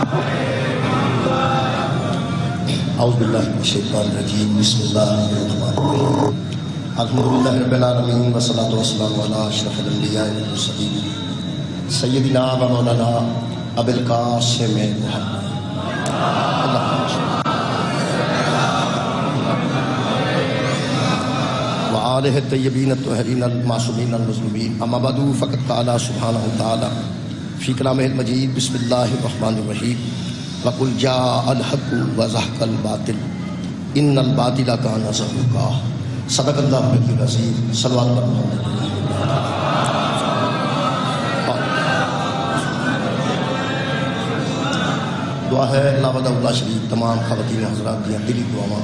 اعوذ باللہ من الشیطان الرجیم بسم اللہ الرحمن الرحیم الحمدللہ رب العالمین والصلاة والسلام علی اشرف الانبیاء والمرسلین سیدنا و مولانا ابی القاسم محمد وآلہ الطیبین الطاہرین المعصومین المظلومین اما بعد فقد قال سبحانہ وتعالی فی کلامہ المجید بسم اللہ الرحمن الرحیم وَقُلْ جَاءَ الْحَقُّ وَزَهَقَ الْبَاطِلُ إِنَّ الْبَاطِلَ كَانَ زَهُوقًا صدق اللہ العلی العظیم صلوات محمد دعا ہے اللہ وحدہ لا شریک تمام خواتین حضرات دیا دلی دعاواں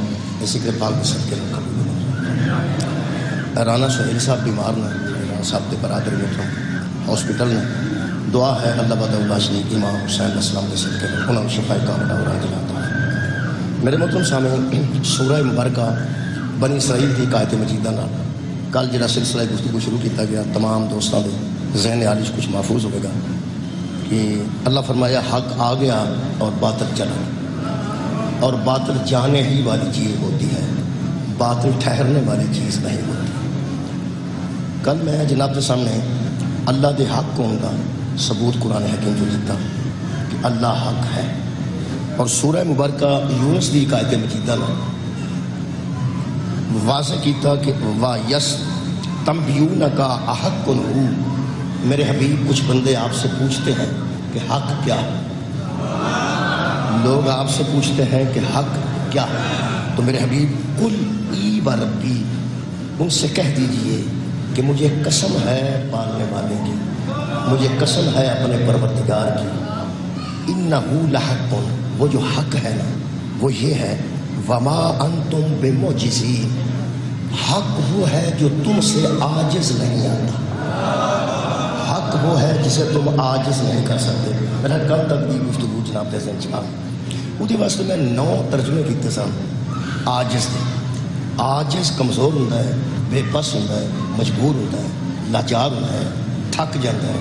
ذکر پاک کے صدقے میں قبول ہو رانا سہیل صاحب بیمار نے رانا صاحب کے برادر محترم ہاسپٹل نے دعا ہے اللہ وحدہ لا شریک امام حسین علیہ السلام کے صدقے میں انہوں نے شفا کاملہ اور عاجلہ ہے۔ میرے محترم سامعین، سورہ مبارکہ بنی اسرائیل کی آیت مجیدہ نال کل جڑا سلسلہ گفتگو شروع کیا گیا تمام دوستوں کے ذہن عالی کچھ محفوظ ہوئے گا کہ اللہ فرمایا حق آ گیا اور باطل چلا، اور باطل جانے ہی والی چیز ہوتی ہے، باطل ٹھہرنے والی چیز نہیں ہوتی۔ کل میں جناب کے سامنے اللہ دے حق کون کا ثبوت قرآن حکیم جو دیتا کہ اللہ حق ہے، اور سورہ مبارکہ یونس دی آیت مجیدہ نے واضح کیتا کہ وَيَسْتَنْبِئُونَكَ أَحَقٌّ هُوَ، میرے حبیب کچھ بندے آپ سے پوچھتے ہیں کہ حق کیا ہے، لوگ آپ سے پوچھتے ہیں کہ حق کیا ہے، تو میرے حبیب قُلْ ای وَرَبِّی، ان سے کہہ دیجئے کہ مجھے قسم ہے پالنے والے کی، مجھے قسم ہے اپنے پروردگار کی، اِنَّهُ لَحَقٌ، وہ جو حق ہے نا وہ یہ ہے وَمَا أَنْتُمْ بِمُعْجِزِينَ، حق وہ ہے جو تم سے عاجز نہیں آتا، حق وہ ہے جسے تم عاجز نہیں کر سکتے۔ میرا کل تک دی گفتگو جناب دے ذہن چاہ وہ واسطے میں 9 ترجمے کیتے سن عاجز دے۔ عاجز کمزور ہوتا ہے، بے بس ہوتا ہے، مجبور ہوتا ہے، لاچار ہوتا ہے، تھک جاتا ہے،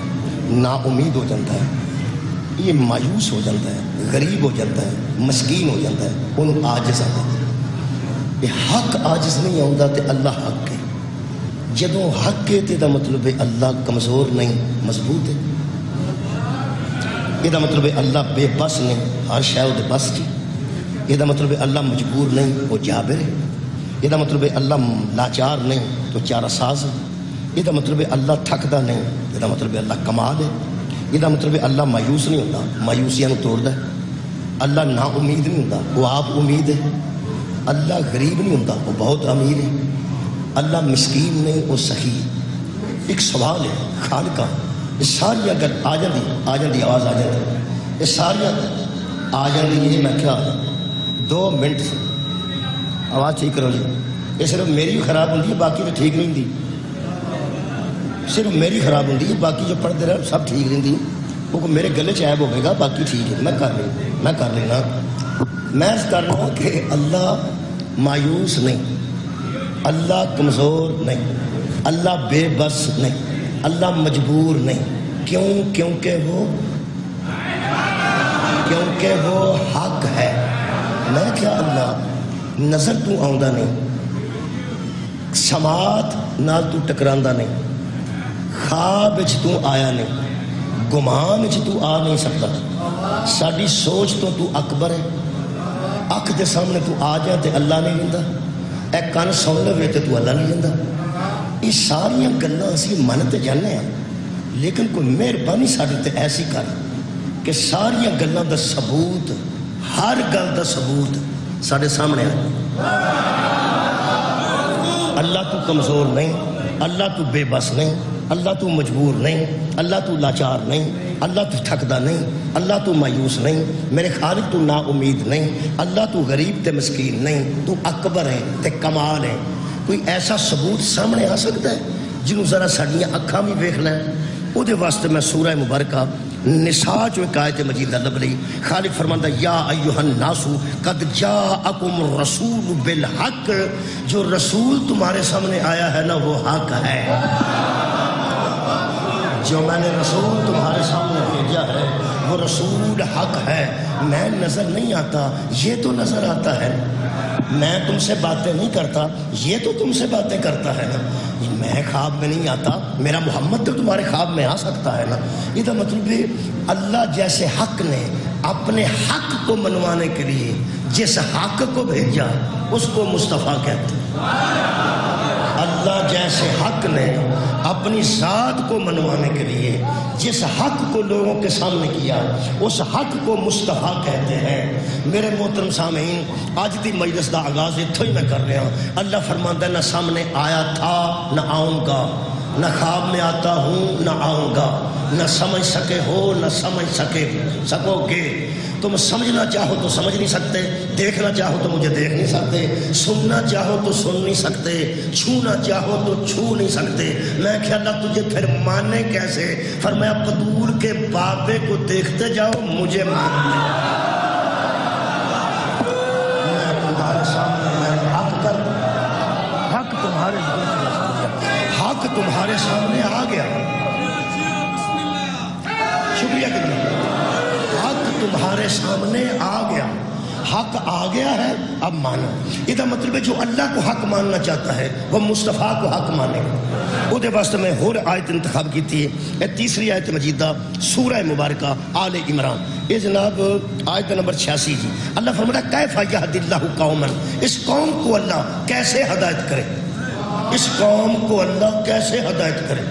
نا امید ہو جاتا ہے، یہ مایوس ہو جاتا ہے، غریب ہو جاتا ہے، مسکین ہو جاتا ہے، انہوں عاجز آتا ہے۔ یہ حق عاجز نہیں آتا تو اللہ حق ہے، جدوں حق ہے تو یہ مطلب ہے اللہ کمزور نہیں مضبوط ہے، یہ مطلب ہے اللہ بے بس نہیں ہر شاید دے بس کی، یہ مطلب ہے اللہ مجبور نہیں وہ جابر ہے، یہ مطلب ہے اللہ لاچار نہیں تو چارہ ساز ہے، یہ مطلب ہے اللہ تھکدا نہیں، یہ مطلب ہے اللہ کمال ہے، یہ مطلب ہے اللہ مایوس نہیں ہوتا مایوسیاں توڑتا ہے، اللہ نا امید نہیں ہوتا وہ آپ امید ہے، اللہ غریب نہیں ہوتا وہ بہت امیر ہے، اللہ مسکین نہیں وہ سخی ہے۔ ایک سوال ہے خالقہ یہ ساری اگر آ جاتی آواز آ جاتی یہ ساری آ جاتی یہ میں کیا 2 منٹ سے آواز ٹھیک کرو جی، یہ صرف میری خراب ہوتی ہے باقی تو ٹھیک نہیں ہوتی، صرف میری خراب ہوتی ہے باقی جو پڑھتے رہے سب ٹھیک رہتی، وہ میرے گلے چائب ہوئے گا باقی ٹھیک ہے میں کر لینا میں کرنا کہ اللہ مایوس نہیں، اللہ کمزور نہیں، اللہ بے بس نہیں، اللہ مجبور نہیں، کیونکہ وہ حق ہے۔ میں کیا اللہ نظر تو آؤں نہیں، سماعت نال تو ٹکراندا نہیں، خواب وچ تو آیا نہیں، گمان وچ تو آ نہیں سکتا، ساری سوچ تو اکبر ہے، اکھ دے سامنے تو آ جائے تے اللہ نہیں لیندا، اے کان سن لے تے تو اللہ نہیں لیندا۔ یہ ساریاں گلاں اسی من تے جانے ہیں، لیکن کوئی مہربانی ساڈے تے ایسی کر کہ ساریاں گلاں دا ثبوت ہر گل دا ثبوت ساڈے سامنے آ۔ اللہ تو کمزور نہیں، اللہ تو بے بس نہیں، اللہ تو مجبور نہیں، اللہ تو لاچار نہیں، اللہ تو تھکدا نہیں، اللہ تو مایوس نہیں، میرے خالق تو نا امید نہیں، اللہ تو غریب تے مسکین نہیں، تو اکبر ہے تے کمال ہے۔ کوئی ایسا ثبوت سامنے آ سکتا ہے جنہوں ذرا ساڈیاں اکھاں بھی ویکھ لیں؟ وہ دے واسطے میں سورہ مبارکہ نساء جو ایک آیت مجیدہ لب لی، خالق فرماندا یا ایھا الناس قد جاءکم الرسول بالحق، جو رسول تمہارے سامنے آیا ہے نا وہ حق ہے۔ جو میں نے رسول تمہارے سامنے بھیجا ہے وہ رسول حق ہے، میں نظر نہیں آتا، یہ تو نظر آتا ہے، میں تم سے باتیں نہیں کرتا، یہ تو تم سے باتیں کرتا ہے نا، میں خواب میں نہیں آتا، میرا محمد تو تمہارے خواب میں آ سکتا ہے نا۔ یہ مطلب ہے اللہ جیسے حق نے اپنے حق کو منوانے کے لیے جس حق کو بھیجا اس کو مصطفیٰ کہتے ہیں۔ اللہ جیسے حق نے اپنی ذات کو منوانے کے لیے جس حق کو لوگوں کے سامنے کیا اس حق کو مصطفیٰ کہتے ہیں۔ میرے محترم سامعین، آج دی مجلس دا آغاز اتھو ہی میں کر رہا ہوں۔ اللہ فرماتا ہے نہ سامنے آیا تھا نہ آؤں گا، نہ خواب میں آتا ہوں نہ آؤں گا، نہ سمجھ سکے ہو نہ سمجھ سکو گے۔ تم سمجھنا چاہو تو سمجھ نہیں سکتے، دیکھنا چاہو تو مجھے دیکھ نہیں سکتے، سننا چاہو تو سن نہیں سکتے، چھونا چاہو تو چھو نہیں سکتے۔ میں کہ اللہ تجھے پھر مانے کیسے؟ فرمایا پدور کے بابے کو دیکھتے جاؤ مجھے مان لے۔ میں تمہارے سامنے میں حق کر حق تمہارے سامنے آ گیا۔ شکریہ کتنا حق تمہارے سامنے آ گیا، حق آ گیا ہے، اب مانو۔ یہ مطلب ہے جو اللہ کو حق ماننا چاہتا ہے وہ مصطفیٰ کو حق مانے گا۔ وہ واسطے میں اور آیت انتخاب کی تھی، یہ تیسری آیت مجیدہ سورہ مبارکہ آل عمران، یہ جناب آیت نمبر 86 جی۔ اللہ فرماتا ہے کیف یہدی اللہ قوما، اس قوم کو اللہ کیسے ہدایت کرے، اس قوم کو اللہ کیسے ہدایت کرے۔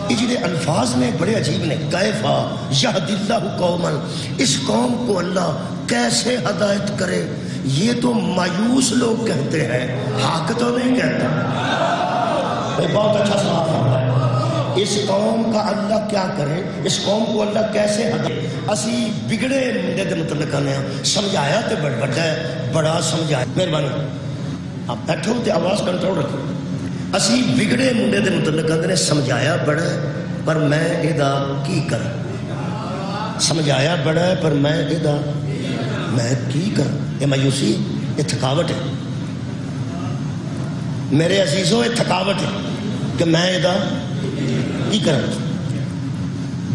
یہ جنہیں الفاظ نے بڑے عجیب نے، کیفا یہدی اللہ قوما، اس قوم کو اللہ کیسے ہدایت کرے۔ یہ تو مایوس لوگ کہتے ہیں، حق تو نہیں کہتا۔ بہت اچھا سوال ہے، اس قوم کا اللہ کیا کرے، اس قوم کو اللہ کیسے ہدایت۔ اسی بگڑے منڈے دے متعلق آنے سمجھایا تو بڑا ہے، بڑا سمجھایا۔ مہربانی آپ بیٹھو تے آواز کنٹرول رکھو۔ اسی بگڑے منڈے دے متعلق آنے سمجھایا بڑا ہے پر میں ادا کی کروں، سمجھایا بڑا ہے پر میں ادا میں کی کروں۔ یہ مایوسی، یہ تھکاوٹ ہے میرے عزیزوں، یہ تھکاوٹ ہے کہ میں ادا کی کروں۔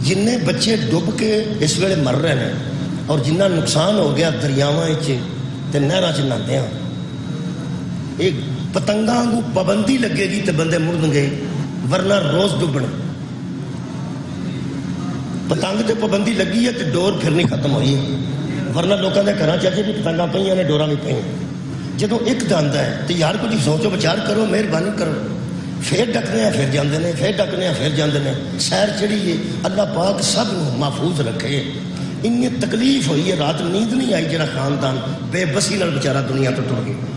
جنہیں بچے ڈب کے اس ویلے مر رہے ہیں اور جنہ نقصان ہو گیا دریاواں تے نہراں چ نہاندے ہاں، ایک پتنگاں کو پابندی لگے گی تو بندے مردن گے، ورنہ روز ڈبنے۔ پتنگ تے پابندی لگی ہے تو ڈور پھرنی ختم ہوئی ہے، ورنہ لوگوں کے گھر چاچے بھی پتنگاں پہ نے ڈوراں بھی پہ۔ جدو ایک دند ہے تو یار کچھ سوچو بچار کرو، مہربانی کرو۔ پھر ڈکنے ہیں پھر جاندے نے، پھر ڈکنے ہیں پھر جاندے نے۔ سیر چڑھی ہے، اللہ پاک سب محفوظ رکھے۔ ان تکلیف ہوئی ہے، رات نیند نہیں آئی، جڑا خاندان بے بسی نال بیچارہ دنیا تو ٹر گیا۔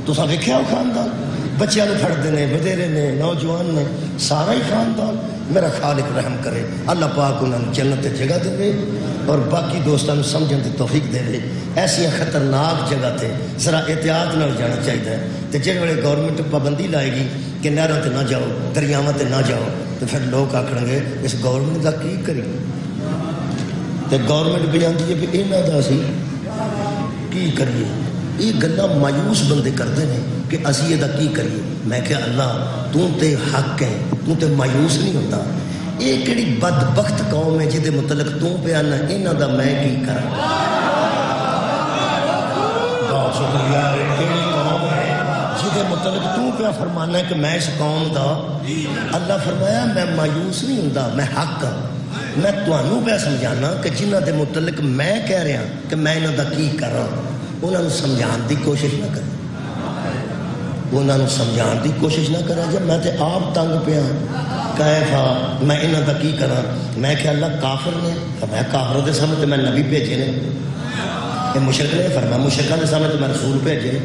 تساں ویکھیا ہو خاندان، بچیاں نوں پھڑدے نے، بدیرے نے، نوجوان نے، سارا ہی خاندان۔ میرا خالق رحم کرے، اللہ پاک انہوں نے جنت جگہ دے اور باقی دوستوں نے سمجھن کی توفیق دے۔ ایسی خطرناک جگہ تے ذرا احتیاط نال جانا چاہیے۔ تو جس ویلے گورنمنٹ پابندی لائے گی کہ نہراں تے نہ جاؤ، دریاواں تے نہ جاؤ، تو پھر لوگ آکھن گے اس گورنمنٹ دا کی کری۔ تو گورنمنٹ بھی آتی ہے کہ یہاں دا اسی کی کریے۔ یہ گلاں مایوس بندے کرتے ہیں کہ اسی یہ کی کریے۔ میں کہ اللہ تو تے حق ہے، تو تے مایوس نہیں ہوتا۔ یہ کہڑی بدبخت قوم ہے جہدے متعلق تو پہ آنا یہاں دا میں کی کرا۔ بہت شکریہ۔ کہڑی قوم ہے جہدے متعلق تو پہ فرمانا ہے کہ میں اس قوم دا، اللہ فرمایا میں مایوس نہیں ہوتا، میں حق ہوں۔ میں تمہوں پہ سمجھانا کہ جنہ دے متعلق میں کہہ رہا کہ میں انہوں دا کی کرا، انہوں نے سمجھان دی کوشش نہ کریں، انہوں نے سمجھان دی کوشش نہ کریں۔ جب میں تے آپ تنگ پیا کیفا میں انہوں دا کی کرا۔ میں کہ اللہ کافر نے، میں کافروں دے سامنے میں نبی بھیجے نے، یہ مشرک نے فرمایا مشرکاں دے سامنے میں رسول بھیجے۔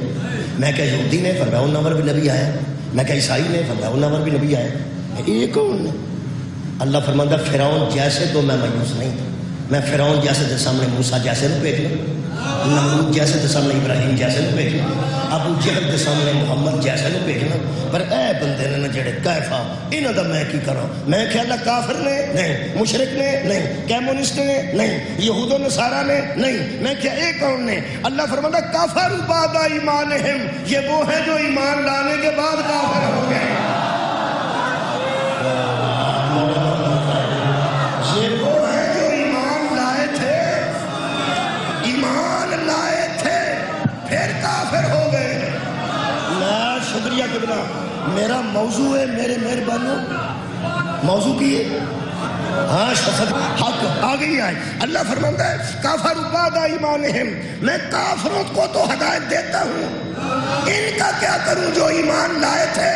میں کہ یہودی نے فرمایا انہاں ور بھی نبی آیا۔ میں کہ عیسائی نے فرمایا انہاں ور بھی نبی آیا۔ یہ کون نے؟ اللہ فرماتا فرعون جیسے تو میں مایوس نہیں تھا، میں فرعون جیسے دے سامنے موسیٰ جیسے نہ بھیجنا، نمرود جیسے دے سامنے ابراہیم جیسے نہ بھیجنا، ابو جہل دے سامنے محمد جیسے نہ بھیجنا۔ پر اے بندے نے جڑے کیفا انہاں دا میں کی کراں۔ میں کہ اللہ کافر نے نہیں، مشرک نے نہیں، کمیونسٹ نے نہیں، یہود و نصارہ نے نہیں، میں کہ ایک کون نے؟ اللہ فرماتا کافر بعد ایمانہم، یہ وہ ہیں جو ایمان لانے کے بعد کافر ہو گئے۔ میرا موضوع ہے میرے مہربانوں، موضوع کی ہے ہاں شفت حق آ گئی ہے۔ اللہ فرماتا ہے کافر بعد ایمانہم، میں کافروں کو تو ہدایت دیتا ہوں، ان کا کیا کروں جو ایمان لائے تھے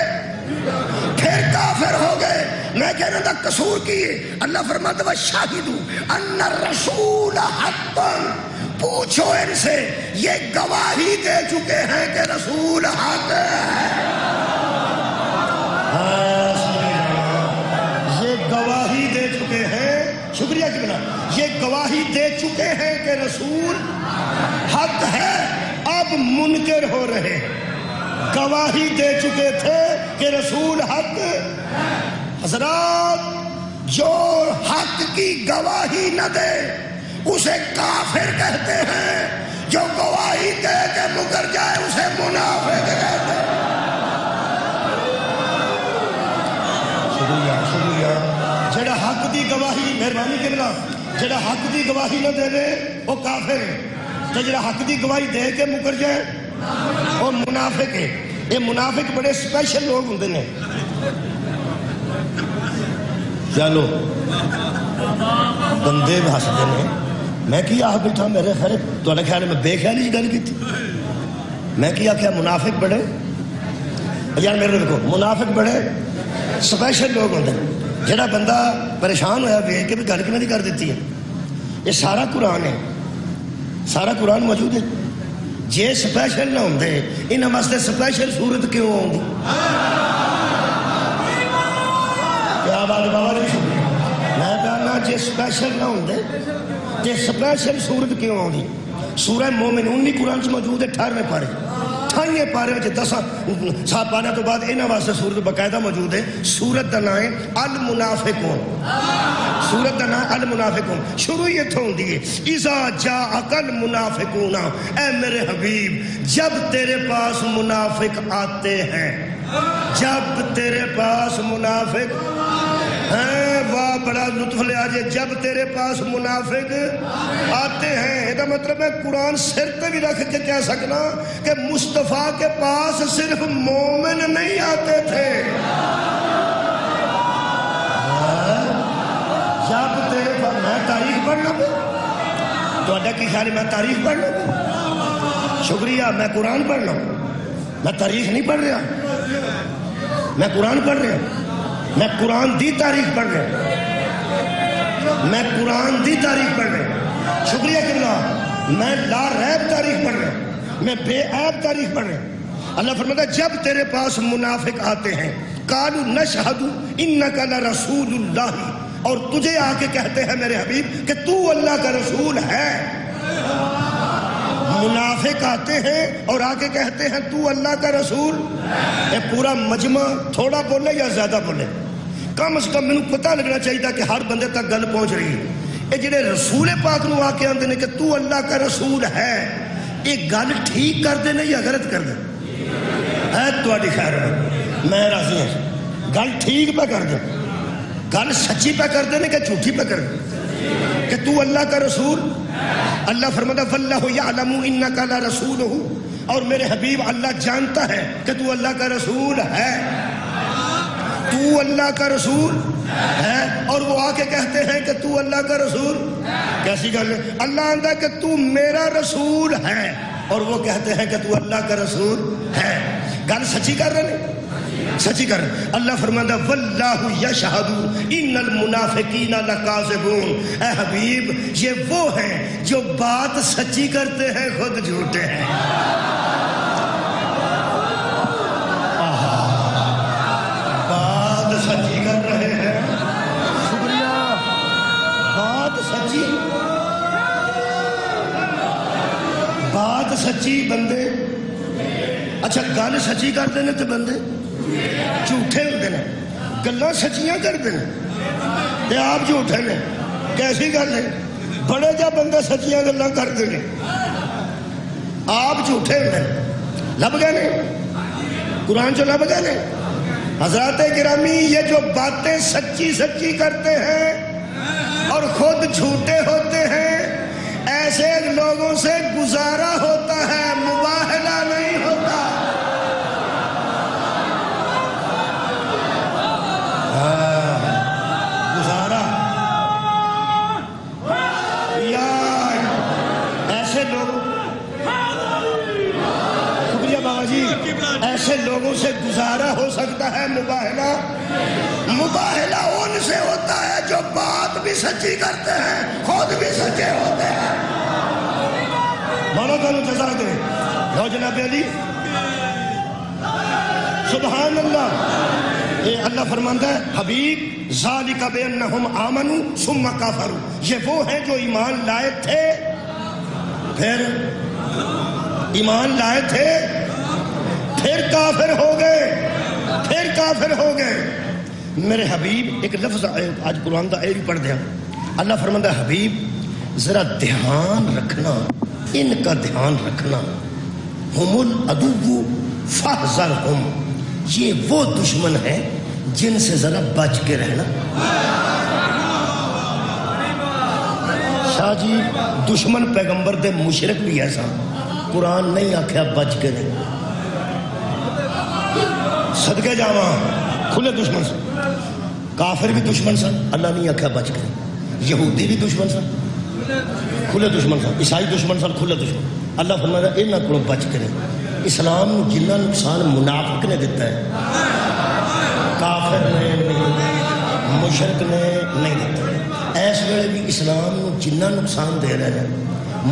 پھر کافر ہو گئے، میں کہنا تھا قصور کی ہے۔ اللہ فرماتا ہے شاہدوا ان الرسول حق، پوچھو ان سے یہ گواہی دے چکے ہیں کہ رسول حق ہے، یہ گواہی دے چکے ہیں، شکریہ کی بنا یہ گواہی دے چکے ہیں کہ رسول حق ہے، اب منکر ہو رہے ہیں۔ گواہی دے چکے تھے کہ رسول حق، حضرات جو حق کی گواہی نہ دے اسے کافر کہتے ہیں، جو گواہی دے کے مکر جائے اسے منافق کہتے ہیں۔ شکریہ جڑا حق دی گواہی، مہربانی کرنا، جڑا حق دی گواہی نہ دے وہ کافر ہے، تو جڑا حق دی گواہی دے کے مکر جائے وہ منافق ہے۔ یہ منافق بڑے سپیشل لوگ ہوندے نے۔ چلو بندے بھی ہستے نے، میں کیا آ بیٹھا میرے خیر تھوڑے خیال میں بے خیالی جی گل کی تھی، میں کیا کیا منافق بڑے یار میرے دیکھو منافق بڑے سپیشل لوگ ہوندے ہیں۔ جڑا بندہ پریشان ہویا ویکھ کے بھی گل کیویں کر دیتی ہے، یہ سارا قرآن ہے، سارا قرآن موجود ہے۔ جے سپیشل نہ ہوندے انہاں واسطے سپیشل صورت کیوں ہوندی؟ کیا بات بابا جی، میں کہنا جے سپیشل نہ ہوندے تے سپیشل صورت کیوں ہوندی؟ سورہ مومنون بھی قرآن سے موجود ہے 18ویں پارے، 28ویں پارے میں 10 پارے تو بعد انہاں واسطے صورت باقاعدہ موجود ہے۔ سورت دا نام ہے المنافقون، سورت دا نام المنافقون، شروع ہی اتھوں ہوندی ہے اذا جاءک المنافقون، اے میرے حبیب جب تیرے پاس منافق آتے ہیں، جب تیرے پاس منافق ہیں، واہ بڑا لطف لے آجے، جب تیرے پاس منافق آتے ہیں، یہ مطلب ہے قرآن سر پہ بھی رکھ کے کہہ سکنا کہ مصطفیٰ کے پاس صرف مومن نہیں آتے تھے، جب تیرے پاس، میں تاریخ پڑھ لوں گا تو اڈا کی خیال میں تاریخ پڑھ لوں گا، شکریہ، میں قرآن پڑھ لوں، میں تاریخ نہیں پڑھ رہا، میں قرآن پڑھ رہا، میں قرآن دی تاریخ پڑھ رہا، میں قرآن دی تاریخ پڑھ رہا، شکریہ کرنا، میں لا ریب تاریخ پڑھ رہا، میں بے عیب تاریخ پڑھ رہا۔ اللہ فرماتا ہے جب تیرے پاس منافق آتے ہیں قالوا نشہد انک لرسول اللہ، اور تجھے آ کے کہتے ہیں میرے حبیب کہ تو اللہ کا رسول ہے، منافق آتے ہیں اور آ کے کہتے ہیں تو اللہ کا رسول، یہ پورا مجمع تھوڑا بولے یا زیادہ بولے، کم از کم میں پتہ لگنا چاہیے کہ ہر بندے تک گل پہنچ رہی ہے۔ یہ جڑے رسول پاک نو آ کے آندے نے کہ تو اللہ کا رسول ہے، یہ گل ٹھیک کر دے یا غلط کر دے؟ ہے تہاڈی خیر میں راضی ہوں، گل ٹھیک پہ کر دے، گل سچی پہ کر دے کہ جھوٹی پہ کر دے کہ تو اللہ کا رسول۔ اللہ فرماتا واللہ یعلم انک لرسولہ، اور میرے حبیب اللہ جانتا ہے کہ تو اللہ کا رسول ہے، تو اللہ کا رسول ہے، اور وہ آ کے کہتے ہیں کہ تو اللہ کا رسول، کیسی گل ہے؟ اللہ آندہ کہ تو میرا رسول ہے اور وہ کہتے ہیں کہ تو اللہ کا رسول ہے، گل سچی کر رہے ہیں، سچی کر رہے ہیں۔ اللہ فرماتا واللہ یشہد ان المنافقین لکاذبون، اے حبیب یہ وہ ہیں جو بات سچی کرتے ہیں خود جھوٹے ہیں، بات سچی کر رہے ہیں، شکریہ، بات سچی، بات سچی بندے، اچھا گل سچی کرتے ہیں تو بندے جھوٹے ہوتے ہیں، گلاں سچیاں کرتے ہیں تے آپ جھوٹے نے، کیسی گل ہے؟ بڑے جا بندے سچیاں گلاں کرتے ہیں، آپ جھوٹے ہوتے ہیں، لب گئے نے قرآن جو لب گئے نے۔ حضرات گرامی یہ جو باتیں سچی سچی کرتے ہیں اور خود جھوٹے ہوتے ہیں، ایسے لوگوں سے گزارا ہوتا ہے، مباہلہ نہیں ہوتا۔ سکتا ہے مباہلہ؟ مباہلہ ان سے ہوتا ہے جو بات بھی سچی کرتے ہیں، خود بھی سچے ہوتے ہیں۔ مولا تعالیٰ جزا دے۔ لو جناب علی سبحان اللہ۔ یہ اللہ فرماتا ہے حبیب ذالک بانہم آمنوا ثم کفروا، یہ وہ ہیں جو ایمان لائے تھے پھر ایمان لائے تھے پھر کافر ہو گئے، پھر کافر ہو گئے۔ میرے حبیب ایک لفظ آج قرآن کا بھی پڑھ دیا، اللہ فرماتا ہے حبیب ذرا دھیان رکھنا، ان کا دھیان رکھنا، ہم العدو فاحذرہم، یہ وہ دشمن ہیں جن سے ذرا بچ کے رہنا۔ شاہ جی دشمن پیغمبر دے مشرک بھی ایسا، قرآن نہیں آکھیا بچ کے رہنا، صدقے جاواں کھلے دشمن سن، کافر بھی دشمن سن، اللہ نہیں آکھیا بچ کے رہنا، یہودی بھی دشمن سن کھلے دشمن سن، عیسائی دشمن سن کھلے دشمن، اللہ فرماتا ہے انہاں کو بچ کے رہنا۔ اسلام نو جنہ نقصان منافق نے دیتا ہے، کافر نے نہیں دیتا، مشرک نے نہیں دیتا۔ اس ویلے بھی اسلام نو جنہ نقصان دے رہے ہیں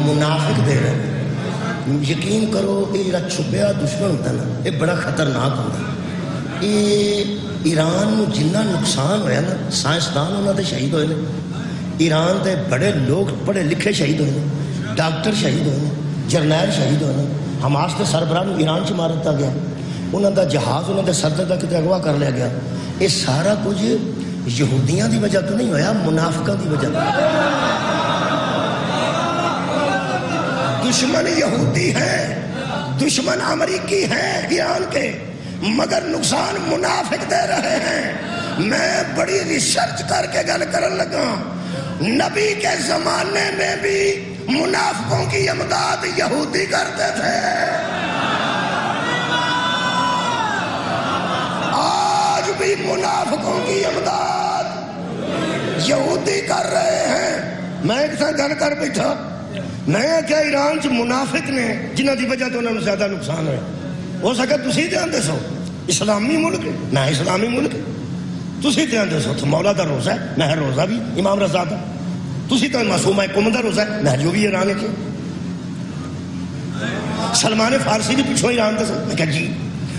منافق دے رہے ہیں۔ یقین کرو یہ جڑا چھپیا دشمن ہوتا ہے نا، یہ بڑا خطرناک ہوتا ہے۔ یہ ایران نو جنہ نقصان ہویا نا، سائنسدان انہوں نے شہید ہوئے نا، ایران دے بڑے لوگ پڑھے لکھے شہید ہوئے نا، ڈاکٹر شہید ہوئے نا، جرنیل شہید ہوئے نا، حماس کے سربراہ نو ایران چ مار دتا گیا، انہوں دا جہاز انہوں دے صدر دا کتے اغوا کر لیا گیا۔ یہ سارا کچھ یہودیاں دی وجہ تو نہیں ہویا، منافقاں دی وجہ تو۔ دشمن یہودی ہیں، دشمن امریکی ہیں ایران کے، مگر نقصان منافق دے رہے ہیں۔ میں بڑی ریسرچ کر کے گل کرن لگا، نبی کے زمانے میں بھی منافقوں کی امداد یہودی کرتے تھے، آج بھی منافقوں کی امداد یہودی کر رہے ہیں۔ میں ایک ساتھ گل کر بیٹھا، میں کیا ایران چ منافق نے جنہ دی وجہ تو انہوں نے زیادہ نقصان ہوئے، ہو سکے تسی جانتے سو اسلامی ملک، میں اسلامی ملک، تسی جانتے سو تو مولا دا روزہ ہے، میں روزہ بھی امام رضا دا، تسی تو معصومہ قوم دا روزہ ہے، میں جو بھی ایران ہے۔ سلمان فارسی بھی پچھو ایران دے سن، میں کہا جی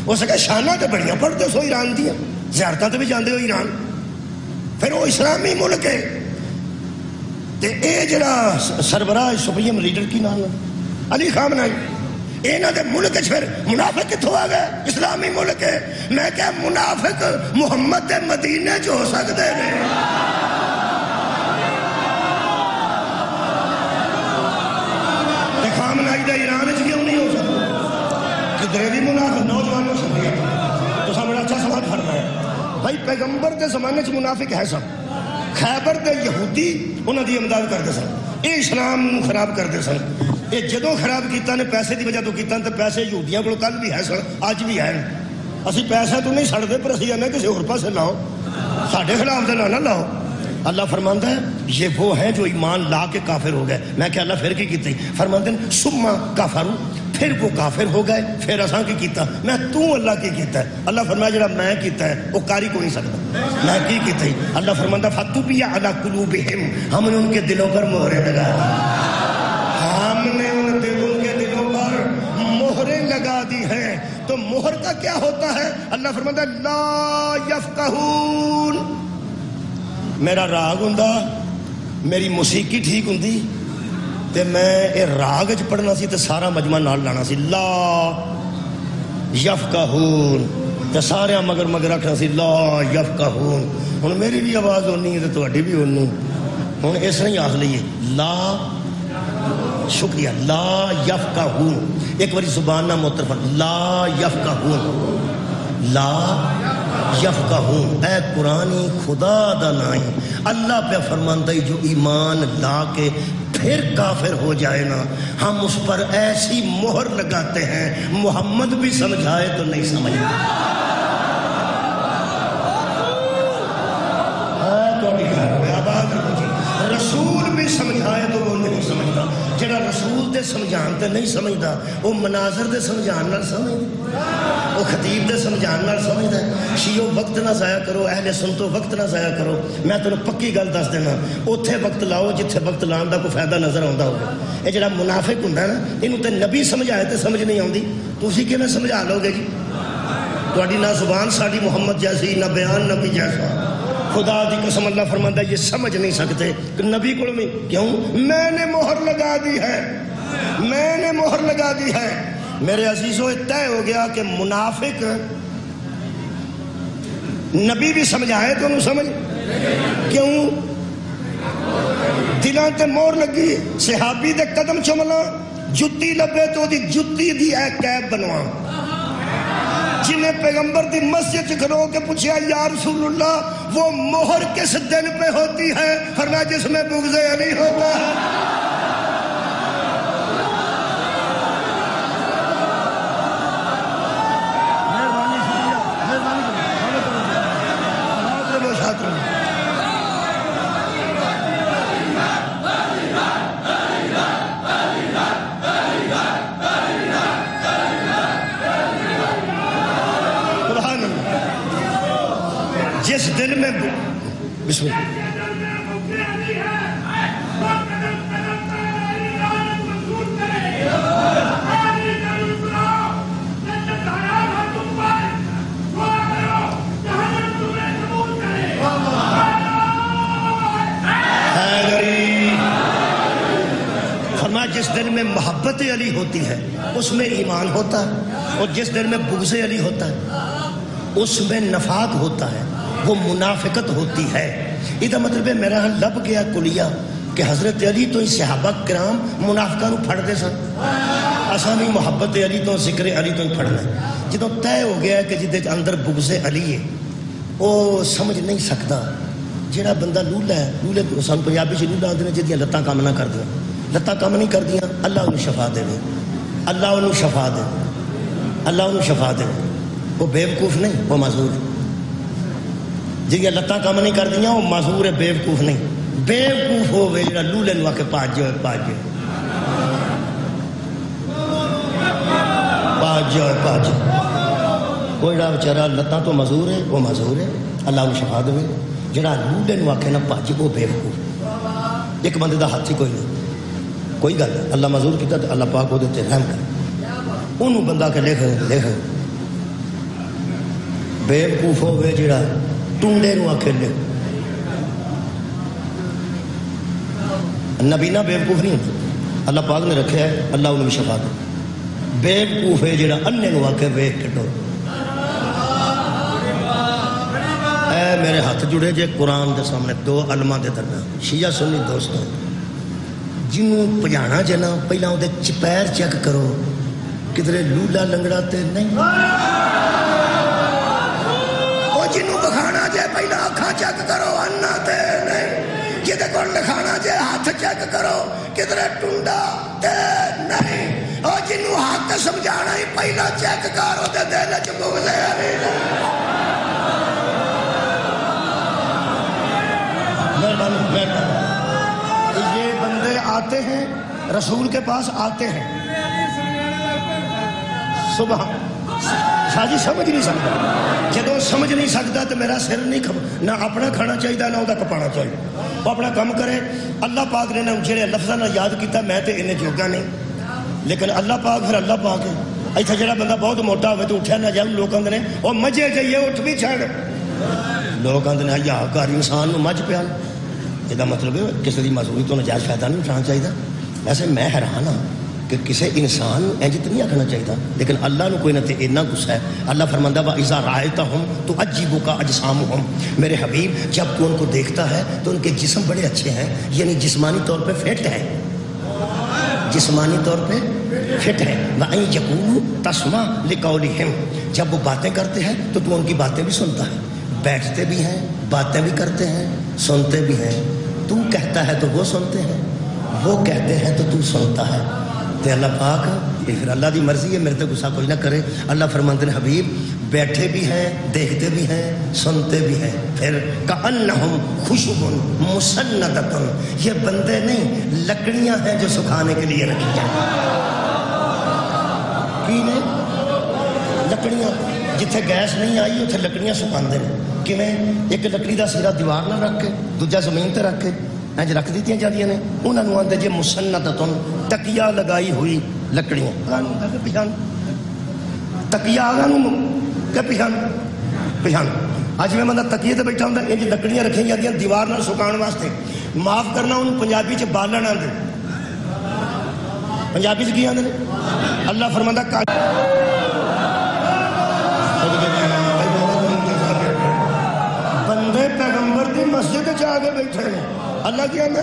ہو سکے شانہ تے بڑیاں پڑھتے سو ایران دیا، زیارتاں تے بھی جاندے ہو ایران، پھر وہ اسلامی ملک ہے۔ تے اے جڑا سربراہ سپریم لیڈر کی نام ہے علی خامنائی، انہاں دے ملک پھر منافق کتھوں آ گئے؟ اسلامی ملک ہے۔ میں کہا منافق محمد دے مدینے جو ہو سکتے ہیں، خامنائی دا ایران چ کیوں نہیں ہو سکتا؟ کدھر بھی منافق نوجوانوں سے تو سب بڑا اچھا سوال کر رہا ہے بھائی، پیغمبر دے زمانے چ منافق ہے سب، خیبر دے یہودی انہاں دی امداد کرتے سن، یہ اسلام نو خراب کرتے سن، یہ جدوں خراب کیتا نے پیسے دی وجہ تو کیتا، تے پیسے یہودیاں کو کل بھی ہے سن اج بھی ہیں، اسی پیسہ تو نہیں سڑتے پر اسی آنے کسی اور پاسے لاؤ، ساڈے خلاف تے نہ لاؤ۔ اللہ فرماندا ہے یہ وہ ہیں جو ایمان لا کے کافر ہو گئے۔ میں کہ اللہ پھر کی کیتی؟ فرماندے ہیں ثم کفروا، پھر وہ کافر ہو گئے، پھر اساں کی کیتا؟ میں تو اللہ کی کیتا ہے۔ اللہ فرمایا جڑا میں کیتا ہے وہ کاری کو نہیں سکتا، میں کی کیتا ہے؟ اللہ فرماندا فطبع علی قلوبہم، ہم نے ان کے دلوں پر مہریں لگا دی، ہم نے ان کے دلوں پر مہریں لگا دی ہیں۔ تو مہر کا کیا ہوتا ہے؟ اللہ فرماندا لا یفقہون، میرا راگ ہوں، میری موسیقی ٹھیک ہوں تے میں اے راگ چ پڑھنا سی تے سارا مجمع نال لانا سی، لا یفقہون، تے سارے مگر مگر رکھنا سی لا یفقہون۔ ہن میری بھی آواز ہونی ہے تے تہاڈی بھی ہونی، ہن اس طرح ہی آخ لئیے لا، شکریہ، لا یفقہون، ایک باری زبان نہ مترفہ، لا یفقہون، لا یفقہون، اے قرآن خدا دا نائی، اللہ پہ فرماندہ جو ایمان لا کے پھر کافر ہو جائے نا، ہم اس پر ایسی مہر لگاتے ہیں محمد بھی سمجھائے تو نہیں سمجھتے، رسول بھی سمجھائے تو وہ نہیں سمجھتا، جڑا رسول دے سمجھائے سمجھان تے نہیں سمجھدا، وہ مناظر دے سمجھان نال سمجھدا، وہ خطیب دے سمجھان نال سمجھدا ہے۔ شیعو وقت نہ ضائع کرو، اہل سنتو وقت نہ ضائع کرو، میں تینوں پکی گل دس دینا، اوتھے وقت لاؤ جتھے وقت لان دا کوئی فائدہ نظر آوندا ہوگا۔ یہ جڑا منافق ہوندا ہے نا، اینوں تے نبی سمجھائے تے سمجھ نہیں آوندی، تسی کیویں سمجھا لو گے جی؟ تہاڈی نہ زبان ساڈی محمد جیسی، نہ بیان نبی جیسا۔ خدا دی قسم اللہ فرماندا ہے یہ سمجھ نہیں سکتے کہ نبی کو میں کیوں؟ میں نے مہر لگا دی ہے، میں نے مہر لگا دی ہے۔ میرے عزیزوں طے ہو گیا کہ منافق نبی بھی سمجھائے تو انہوں سمجھ کیوں؟ دلان تے مور لگی، صحابی دے قدم چملا، جتی لبے تو دی جتی دی اے کیب بنوا، جنہیں پیغمبر دی مسجد کھلو کے پوچھا یا رسول اللہ وہ مہر کس دن پہ ہوتی ہے؟ فرمایا جس میں بغض علی ہوتا ہے۔ جس دل میں بسم اللہ فرمایا جس دل میں محبت علی ہوتی ہے اس میں ایمان ہوتا ہے، اور جس دل میں بغض علی ہوتا ہے اس میں نفاق ہوتا ہے، وہ منافقت ہوتی ہے۔ یہ مطلب ہے میرا ہاں لب گیا کلیہ کہ حضرت علی تو ہی صحابہ کرام منافقہ نو پھڑ دے سن، اساں بھی محبت علی تو ذکر علی تو ہی پھڑنا ہے۔ جدوں طے ہو گیا کہ جدے اندر بغض علی ہے وہ سمجھ نہیں سکتا۔ جہاں بندہ لولا ہے، لولے سن پنجابی چ لولا آدھے جہاں لتاں کام نہ کردیاں، لتاں کام نہیں کردیاں، اللہ انہوں شفا دے، اللہ انہوں شفا دے، اللہ انہوں شفا دے۔ وہ بیوقوف نہیں، وہ معذور ہے۔ جی لتاں کام نہیں کر دیا وہ معذور ہے، بیوقوف نہیں۔ بیوقوف ہوئے جڑا لولے نو آ کے پاج جائے، پاج جائے، پاج جائے، پاج جائے۔ وہ جڑا بیچارہ لتاں تو معذور ہے وہ معذور ہے، اللہ انہوں شفا دے۔ جڑا لولے نو آ کے نہ پاج وہ بیوقوف۔ ایک بندے دا ہاتھ ہی کوئی نہیں، کوئی گل اللہ معذور کیتا تو اللہ پاک وہ دیتے رحم کر، انہوں بندہ کے لکھ بیوقوف ہوئے جڑا ٹونڈے نو آکھے لے۔ نبینا بیوقوف نہیں ہوتا، اللہ پاک نے رکھا ہے، اللہ انہوں شفا دے۔ بیوقوف ہے جڑا اننے نو آکھے ویکھ کٹو۔ اے میرے ہاتھ جڑے جے قرآن دے سامنے دو علماء دے درمیان، شیعہ سنی دوستوں، جنوں پجانا جنا پہلا وہ چپیر چیک کرو کدھرے لولا لنگڑا تے نہیں، جنوں بکھانا جے پہلا اکھاں چیک کرو انا تے نہیں، جدے کول لکھانا جے ہاتھ چیک کرو کدھرے ٹنڈا تے نہیں، او جنوں حق سمجھانا ہی پہلا چیک کرو تے دل وچ بغض علی۔ یہ بندے آتے ہیں رسول کے پاس آتے ہیں، صبح شاہ جی سمجھ نہیں سکتا، جدو سمجھ نہیں سکتا تو میرا سر نہیں نہ اپنا کھانا چاہیے نہ وہ کپانا چاہیے، وہ اپنا کام کرے۔ اللہ پاک نے جڑے لفظاں نال یاد کیتا میں تے انہیں جوگا نہیں، لیکن اللہ پاک پھر اللہ پاک ہے۔ ایتھے جڑا بندہ بہت موٹا ہوئے تو اٹھیا نہ جائے، لوگ آندے نے وہ مجھے جائیے اٹھ بھی چھڑ، لوگ آندے نے یا کار انسان نو مجھ پیا، یہ مطلب ہے کسی کی معذوری تو نجائز فائدہ نہیں اٹھانا چاہیے۔ ویسے میں حیران ہاں کہ کسی انسان انج تو نہیں آکھنا چاہیے، لیکن اللہ نو کوئی نہ تے اتنا غصہ ہے۔ اللہ فرماندا وا اذا رأیتہم تعجبک اجسامہم، میرے حبیب جب تو ان کو دیکھتا ہے تو ان کے جسم بڑے اچھے ہیں، یعنی جسمانی طور پہ فٹ ہے، جسمانی طور پہ فٹ ہے۔ وَأَن یقولوا تسمع لقولہم، جب وہ باتیں کرتے ہیں تو ان کی باتیں بھی سنتا ہے، بیٹھتے بھی ہیں، باتیں بھی کرتے ہیں، سنتے بھی ہیں۔ تو کہتا ہے تو وہ سنتے ہیں، وہ کہتے ہیں تو تو سنتا ہے۔ تو اللہ پاک یہ پھر اللہ دی مرضی ہے، میرے تے غصہ کوئی نہ کرے۔ اللہ فرماتے ہیں حبیب بیٹھے بھی ہیں، دیکھتے بھی ہیں، سنتے بھی ہیں. پھر کأنہم خشب مسندۃ، یہ بندے نہیں لکڑیاں ہیں جو سکھانے کے لیے رکھی جائیں. کی نے لکڑیاں، جتھے گیس نہیں آئی اتنے لکڑیاں سکھاندے ہیں. کیویں؟ ایک لکڑی دا سیرا دیوار نہ رکھ کے دوجا زمین تے رکھ کے انج رکھ دیتیاں جاندیاں نے. انہاں نوں آندے جے مسندۃ، تکیا لگائی ہوئی لکڑیاں. پچھان تکیا کہ پچھان اج میں بندہ تکیے تے بیٹھا ہوندا انج لکڑیاں رکھیاں جاندیاں دیوار نال سکان واسطے. معاف کرنا انہوں پنجابی چ بالن آندے. پنجابی چ کی آندے نے؟ اللہ فرماندا بندے پیغمبر دی مسجد چ آ کے بیٹھے ہیں. اللہ کی آندا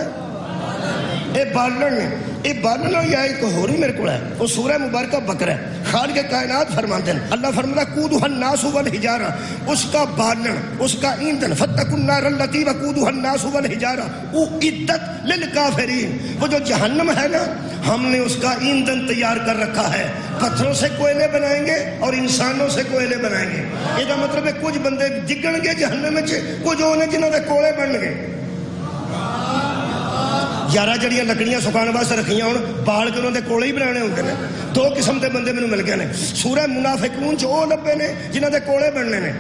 اے بالن نے. یہ بالن یا ایک ہو رہی میرے کو ہے وہ سورہ مبارکہ بقرہ ہے. خالق کائنات فرماتے ہیں، اللہ فرماتا قودھا الناس والحجارہ، اس کا بالن، اس کا ایندھن، فاتقوا النار التی وقودھا الناس والحجارہ اعدت للکافرین. وہ جو جہنم ہے نا، ہم نے اس کا ایندھن تیار کر رکھا ہے. پتھروں سے کوئلے بنائیں گے اور انسانوں سے کوئلے بنائیں گے. یہ مطلب ہے کچھ بندے ڈگن گے جہنم میں، کچھ ہونے جنہوں نے کوڑے بن گئے. یارہ جڑیاں لکڑیاں سکھانے واسطے رکھیاں ہوں بال کے انہوں نے کولے ہی بنانے ہوتے ہیں. دو قسم کے بندے مینوں مل گئے نے. سورہ منافقون چ وہ لبے نے جنہوں نے کولے بننے نے،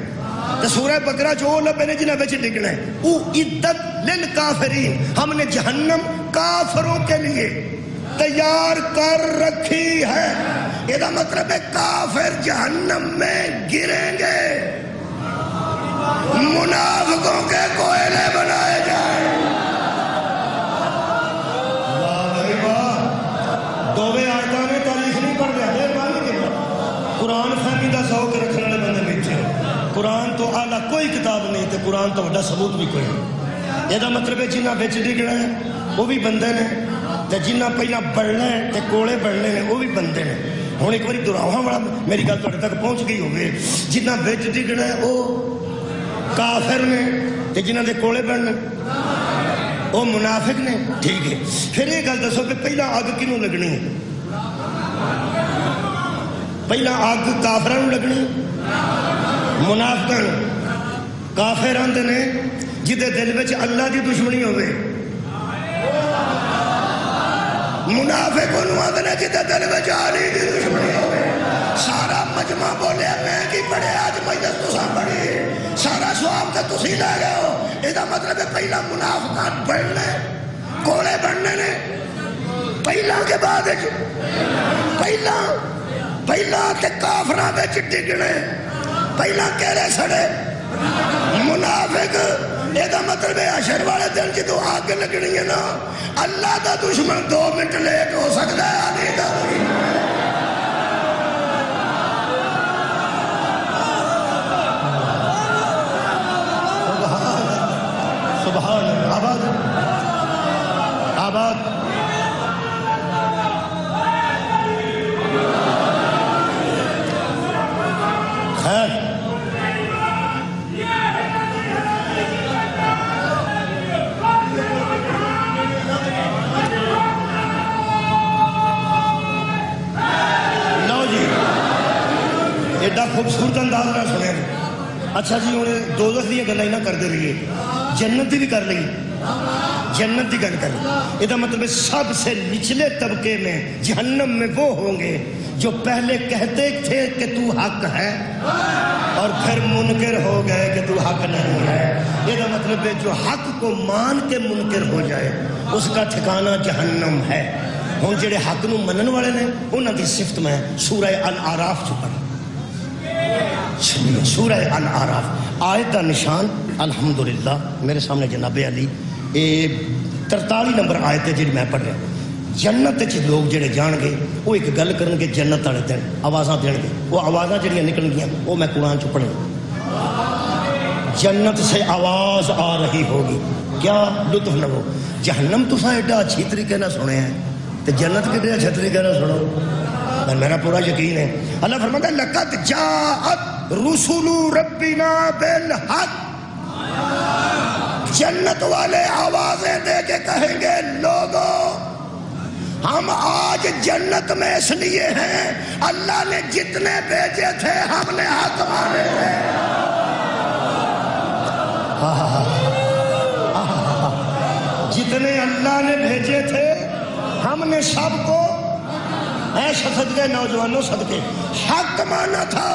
تو سورہ بقرہ چ وہ لبے نے جنہوں نے ڈگنا ہے. اعدت للکافرین، ہم نے جہنم کافروں کے لیے تیار کر رکھی ہے. یہ مطلب ہے کافر جہنم میں گریں گے، منافقوں کے کوئلے بنائے جائیں. دوویں آیتاں نے تاریخ نہیں پڑھ لیا. قرآن فہمی دا ذوق رکھنے والے بندے بیٹھے ہو. قرآن تو اعلیٰ کوئی کتاب نہیں تے قرآن تو بڑا ثبوت بھی کوئی نہیں. یہ مطلب ہے جنہ بچ ڈگنا ہے وہ بھی بندے نے، تے جنہ پہلا بڑھنا ہے تے کوڑے بڑھنے نے وہ بھی بندے نے. ہوں ایک بار دراواں والا میری گل تھوڑے تک پہنچ گئی ہوگی. جنہ بچ ڈگنا ہے وہ کافر نے تے جنہ دے کوڑے بڑھنے وہ منافق نے. ٹھیک ہے، پھر یہ گل دسو کہ پہلا اگ کنوں لگنی ہے؟ پہلا اگ کافراں لگنی منافقاں. کافر آندے نے جدے دل وچ اللہ دی دشمنی ہوے، منافق انہوں آندے نے جدے دل وچ علی دی دشمنی ہوے. سارا مجمع بولیا میں کی پڑھیا آج مجلس تساں پڑھی، سارا سواب تے تسی لے گئے ہو. یہ مطلب ہے پہلا منافقات بڑھنے کوڑے بڑھنے نے. پہلا کے بعد پہلا تے کافراں وچ ڈگنے، پہلا کہڑے سڑے منافق. یہ مطلب ہے حشر والے دن جدو آگ لگنی ہے نا، اللہ دا دشمن 2 منٹ لیٹ ہو سکتا ہے علی دا دشمن. سبحان آباد آباد. خیر لو جی، ایڈا خوبصورت انداز نہ سنے. اچھا جی ہوں دوزخ دی گلاں نہ کرتے رہیے، جنت دی بھی کر لئی. جنت دی گل کر. یہ مطلب سب سے نچلے طبقے میں جہنم میں وہ ہوں گے جو پہلے کہتے تھے کہ تو حق ہے اور پھر منکر ہو گئے کہ تو حق نہیں ہے. یہ مطلب ہے جو حق کو مان کے منکر ہو جائے اس کا ٹھکانہ جہنم ہے. ہوں جڑے حق نو منن والے نے انہاں دی صفت میں سورہ الاعراف چ پڑھی. سورہ الاعراف آیت دا نشان الحمدللہ میرے سامنے جناب علی 43 نمبر آیت ہے جی میں پڑھ رہا. جنت چ لوگ جڑے جان گے وہ ایک گل کرن گے جنت والے دن آوازاں دین گے. وہ آوازاں جڑیاں نکل گیاں وہ میں قرآن چ پڑھوں. جنت سے آواز آ رہی ہوگی، کیا لطف لو. جہنم تساں ایڈا اچھی طریقے نہ سنے ہیں تو جنت کتنے اچھے طریقے نہ سنو. میرا پورا یقین ہے. اللہ فرماتا ہے لقد جاءت رسول ربنا بالحق. جنت والے آوازیں دے کے کہیں گے لوگوں ہم آج آج جنت میں اس لیے ہیں اللہ نے جتنے بھیجے تھے ہم نے حق مانے تھے. جتنے اللہ نے بھیجے تھے ہم نے سب کو ایسا صدقے نوجوانوں صدقے حق مانا تھا.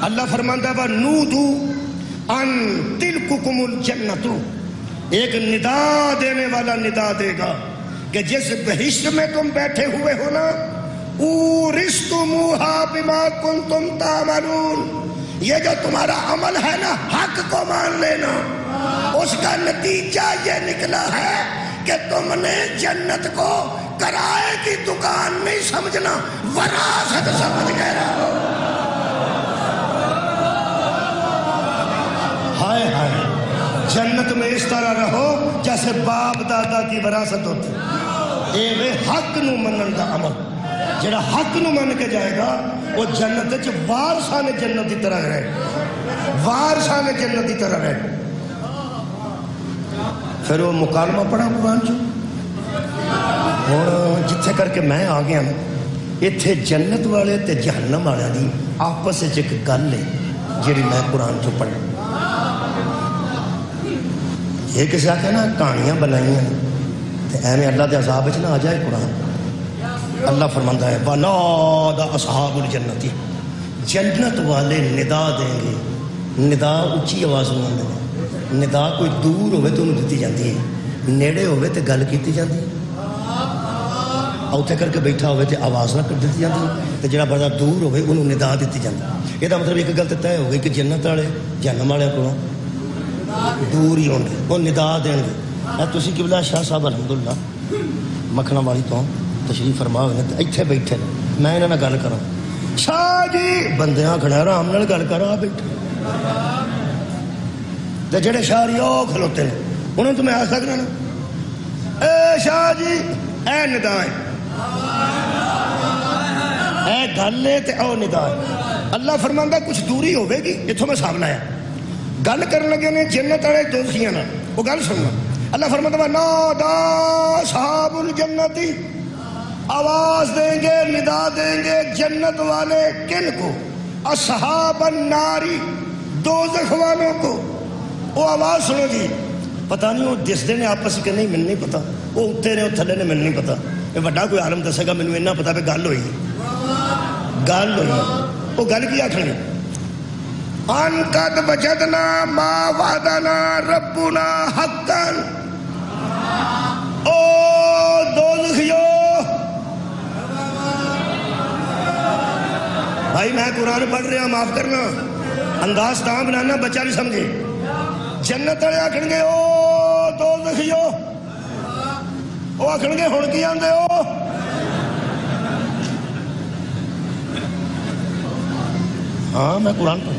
اللہ فرماتا ہے وَنُودُوا أَن تِلْكُكُمُ الْجَنَّةُ، ایک ندا دینے والا ندا دے گا کہ جس بہشت میں تم بیٹھے ہوئے ہو نا، اورثتموها بما کنتم تعملون، یہ جو تمہارا عمل ہے نا حق کو مان لینا، اس کا نتیجہ یہ نکلا ہے کہ تم نے جنت کو کرائے کی دکان نہیں سمجھنا، وراثت سمجھ گئے رہو. ہائے ہائے، جنت میں اس طرح رہو جیسے باپ دادا کی وراثت ہوتی. اے وے حق نو منن دا عمل، جڑا حق نو من کے جائے گا وہ جنت وچ وارثاں نے جنت دی طرح رہے، وارثاں نے جنت دی طرح رہے. پھر وہ مکالمہ پڑھا قرآن چ. ہوں جتھے کر کے میں آ گیا نا، اتنے جنت والے تے جہنم والے دی آپس وچ ایک گل ہے جڑی میں قرآن چ پڑھی. یہ کسی آخر نا کہانیاں بنائیاں تے ایویں اللہ دے عذاب وچ نہ آ جائے قرآن. اللہ فرماتا ہے وَنَادَى أَصْحَابُ الْجَنَّةِ، جنت والے ندا دیں گے. ندا اچھی آواز میں آتے ہیں، ندا کوئی دور ہوئے تو انہوں دیتی جاتی ہے، نیڑے ہوئے تو گل کیتی جاتی ہے، اوتھے کر کے بیٹھا ہوئے تو آواز نہ کر دیتی جاتی ہے، تو جڑا بڑا دور ہوئے انہوں ندا دیتی جاتی ہے. یہ مطلب ایک گل تو طے ہو گئی کہ جنت والے جہنم والے کو دور ہی ہوں گے، وہ ندا دیں گے. تسی قبلہ شاہ صاحب الحمدللہ مکھنا والی تو تشریف فرما ہوئے تے ایتھے بیٹھے میں انہاں نال گل کراں. شاہ جی بندیاں کھڑا آرام نال گل کرا بیٹھے تے جڑے شاعری او کھلوتے ہیں انہوں تو میں آ سکنا نا اے شاہ جی اے ندا ہے، اے گل ہے تے او ندا ہے. اللہ فرماندا کچھ دوری ہوے گی، اتھوں میں حساب لایا گل کرن لگے نے جنت والے دوستیاں نال. وہ گل سننا، اللہ فرماتا ہے نادا اصحاب الجنت، آواز دیں گے ندا دیں گے جنت والے کن کو؟ اصحاب الناری، دوزخ والوں کو. وہ آواز سنو جی، پتہ نہیں وہ دستے نے آپس کے نہیں، مل نہیں پتا، وہ اتنے نے وہ تھلے نے مل نہیں پتا. یہ بڑا کوئی عالم دسے گا مینوں اتنا پتا بھی گل ہوئی، گل ہوئی. وہ گل کی آخر ان قد وجدنا ما وعدنا ربنا حقا. او دوزخیو، بھائی میں قرآن پڑھ رہا معاف کرنا، انداز تاں بنانا بچہ بھی سمجھے. جنت والے آخن گے او دوزخیو، وہ آخن گے ہن کی آندے ہو؟ ہاں میں قرآن پڑھ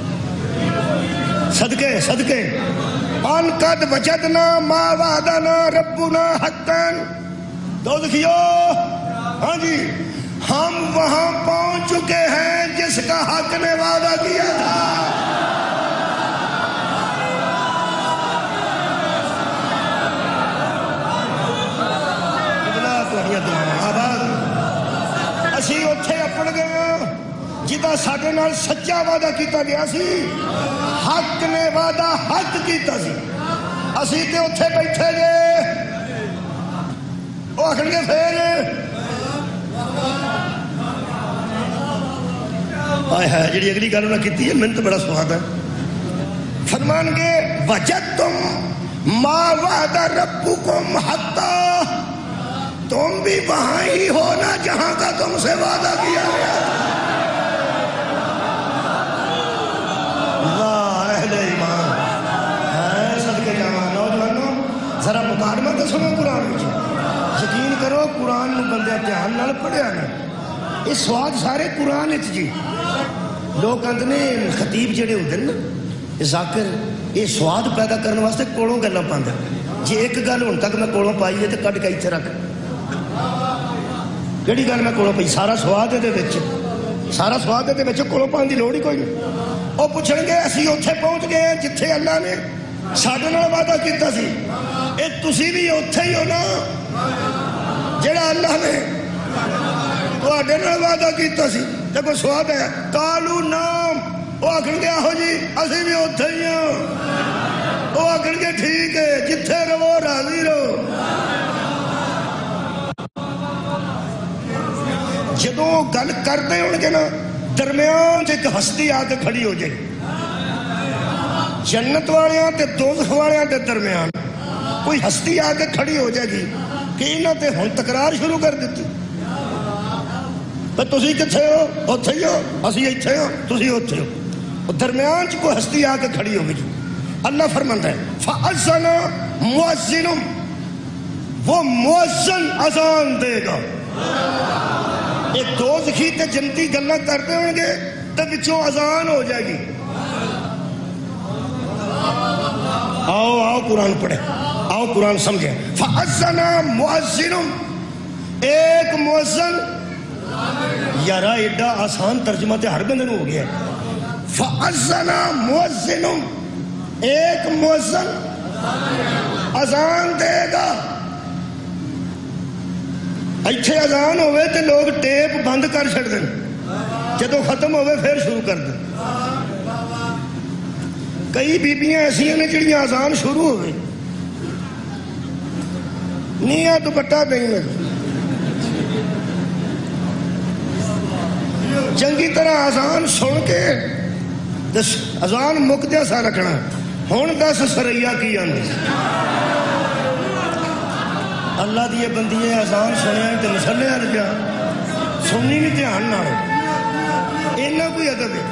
صدقے صدقے ان قد وجدنا ما وعدنا ربنا حقا. دوزخیو ہاں جی ہم وہاں پہنچ چکے ہیں جس کا حق نے وعدہ کیا تھا. اسی اتھے اپڑ گئے جدا ساڈے نال سچا وعدہ کیتا گیا سی، حق نے وعدہ حق کیتا سی، اسی تے اتھے بیٹھے گے. وہ آخر گے پھر آئے ہے جڑی اگلی گل انہوں نے کیتی ہے من تو بڑا سواد ہے. فرمان گے وجدتم ما وعد ربکم حقا، تم بھی وہاں ہی ہونا جہاں کا تم سے وعدہ کیا گیا تھا. اللہ اہل ایمان ہے صدقے جاواں. نوجوانوں ذرا مکالمہ تو سنو قرآن میں، یقین کرو قرآن نو بندے دھیان نال پڑھیا نا یہ سواد سارے قرآن وچ جی. لوگ کہتے ہیں خطیب جڑے ہوتے ہیں نا ذاکر، یہ سواد پیدا کرنے واسطے کولوں گلاں پاندے. جی ایک گل ہن تک میں کولوں پائی ہے تو کڈ کے اتنے رکھ، کہڑی گل میں کولوں پائی؟ سارا سواد دے وچ، سارا سواد دے وچ کولوں پاؤن دی لوڑ ہی کوئی نہیں. وہ پوچھیں گے اسی اتھے پہنچ گئے ہیں جتھے اللہ نے ساڈے نال وعدہ کیتا سی. اے تسی بھی اتھے ہی ہو نا جڑا اللہ نے تواڈے نال وعدہ کیتا سی تے کوئی سواد ہے کالو نام وہ آکھن گے آہو جی اسی بھی اوتھے ہی ہاں وہ آکھن گے ٹھیک ہے جتھے رہو راضی رہو جدوں گل کردے ہون گے نا درمیان ایک ہستی آ کے کھڑی ہو جائے جنت والیاں تے دوزخ والیاں دے درمیان کوئی ہستی آ کے کھڑی ہو جائے گی کہ انہاں تے ہن تکرار شروع کر دیتی تسی کتھے ہو اوتھے ہی ہو اسی ایتھے ہو تسی اوتھے ہو درمیان چ کوئی ہستی آ کے کھڑی ہوگی اللہ فرماندا ہے فاذن مؤذن وہ مؤذن اذان دے گا ایک دوزخی تے جنتی گلاں کرتے ہوں گے تے وچوں اذان ہو جائے گی آؤ آؤ قرآن پڑھے آؤ قرآن سمجھے فاذن مؤذن ایک مؤذن یارا ایڈا آسان ترجمہ تے ہر بندے ہو گیا فاذن مؤذن ایک مؤذن اذان دے گا ایتھے اذان ہوئے تے لوگ ٹیپ بند کر چھڑ دیں جدو ختم ہوئے پھر شروع کر دیں کئی بیبیاں ایسی ہیں جڑیاں اذان شروع ہوئے نیاں دوپٹہ نہیں میں چنگی طرح اذان سن کے اذان مکدیا سا رکھنا ہن دس سریا کی آندی اللہ دی بندی اذان سنیا تے مسلے ہٹ گیا سننی نہیں دھیان نہ اینا کوئی ادب ہے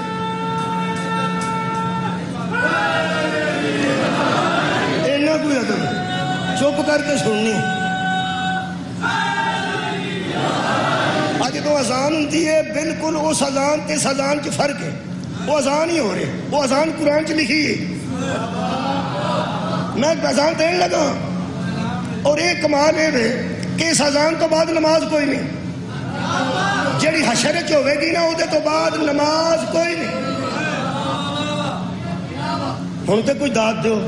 اینا کوئی ادب ہے چپ کر کے سننی اج تو اذان ہوتی ہے بالکل اس اذان تے اس اذان چ فرق ہے وہ اذان ہی ہو رہے وہ اذان قرآن چ لکھی ہے میں اذان دین لگا اور ایک کمال ہے کہ اس اذان تو بعد نماز کوئی نہیں جڑی حشر چ ہوے گی نا او دے تو بعد نماز کوئی نہیں ہن تے کوئی داد دیو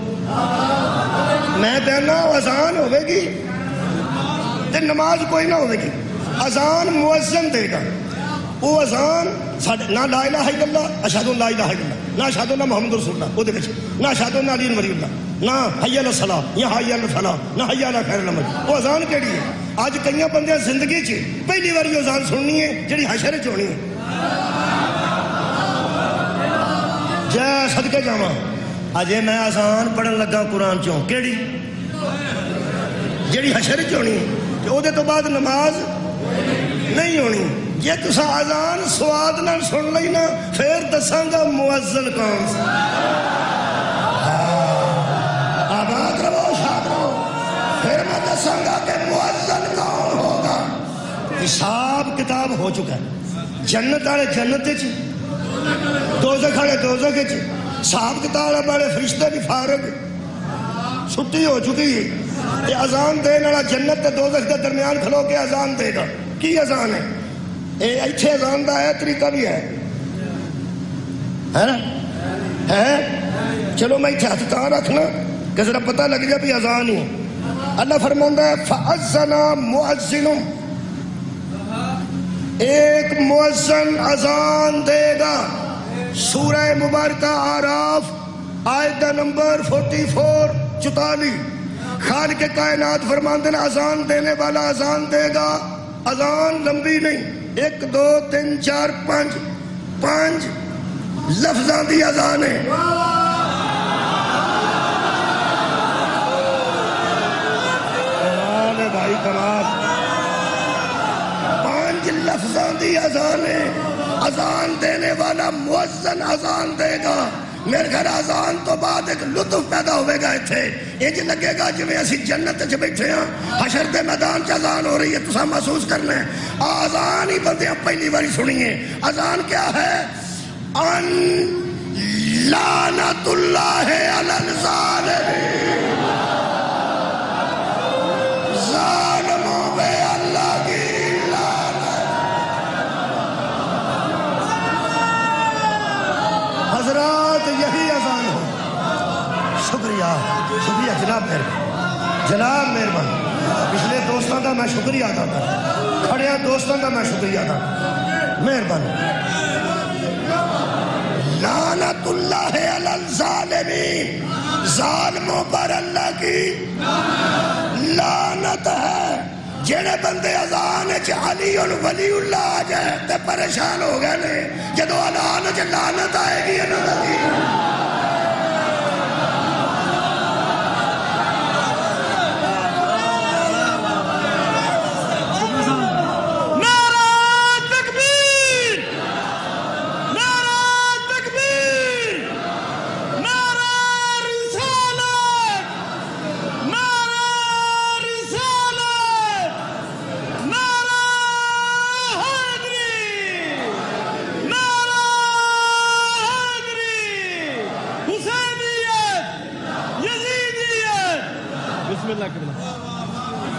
میں کہنا اذان ہوے گی تے نماز کوئی نہ ہوے گی اذان مؤذن دے گا وہ اذان نہ لا الہ الا اللہ اشہد ان لا الہ الا اللہ نہ اشہد ان محمد رسول اللہ او دے وچ نہ اشہد ان علی ولی اللہ نہ حی علی الصلاۃ یا حی علی الفلاح نہ حی علی خیر العمل وہ اذان کیڑی ہے اج کئی بندے زندگی چ پہلی بار یہ اذان سننی ہے جڑی حشر چ ہونی ہے جے صدقے جاواں اجے میں اذان پڑھن لگا قرآن چوں کیڑی جڑی حشر چ ہونی ہے کہ او دے تو بعد نماز نہیں ہونی جے تسا اذان سواد نال سن لئی نا پھر دساں گا مؤذن کون سا آباد رہو شاد رہو پھر میں دساں گا کہ مؤذن کون ہوگا حساب کتاب ہو چکا ہے جنت والے جنت وچ دوزخ والے دوزخ وچ حساب کتاب والے فرشتے بھی فارغ چھٹی ہو چکی ہے یہ اذان دین والا جنت تے دوزخ کے درمیان کھلو کے اذان دے گا کی اذان ہے یہ ایتھے اذان دا ہے طریقہ بھی ہے نا ہے چلو میں ایتھے ہاتھ کہاں رکھنا کہ ذرا پتہ لگ جائے بھی اذان ہی اللہ فرماندا ہے فاذن مؤذن ایک مؤذن اذان دے گا سورہ مبارکہ آراف آیت نمبر 44 خالق کائنات فرماندے ہیں اذان دینے والا اذان دے گا اذان لمبی نہیں 1 2 3 4 5 لفظاں دی اذان ہے کمال ہے بھائی کمال 5 لفظاں دی اذان ہے اذان دینے والا مؤذن اذان دے گا میرے گھر اذان تو بعد ایک لطف پیدا ہوئے گا اتھے انج لگے گا جویں اسی جنت وچ بیٹھے ہاں حشر دے میدان چ اذان ہو رہی ہے تساں محسوس کرنا ہے اذان ہی بندے پہلی باری سنیے اذان کیا ہے ان لعنت اللہ علی الظالمین ظالموں پہ اللہ کی حضرات یہی اذان ہو شکریہ جناب مہربان پچھلے دوستوں کا میں شکریہ ادا کر، کھڑیا دوستوں کا میں شکریہ ادا کر، مہربانی۔ لعنت اللہ علی الظالمین، ظالموں پر اللہ کی لعنت ہے۔ جڑے بندے اذان چ علی ولی اللہ آ جائے تے پریشان ہو گئے نے، جدو اذان چ لعنت آئے گی انہاں دا کی؟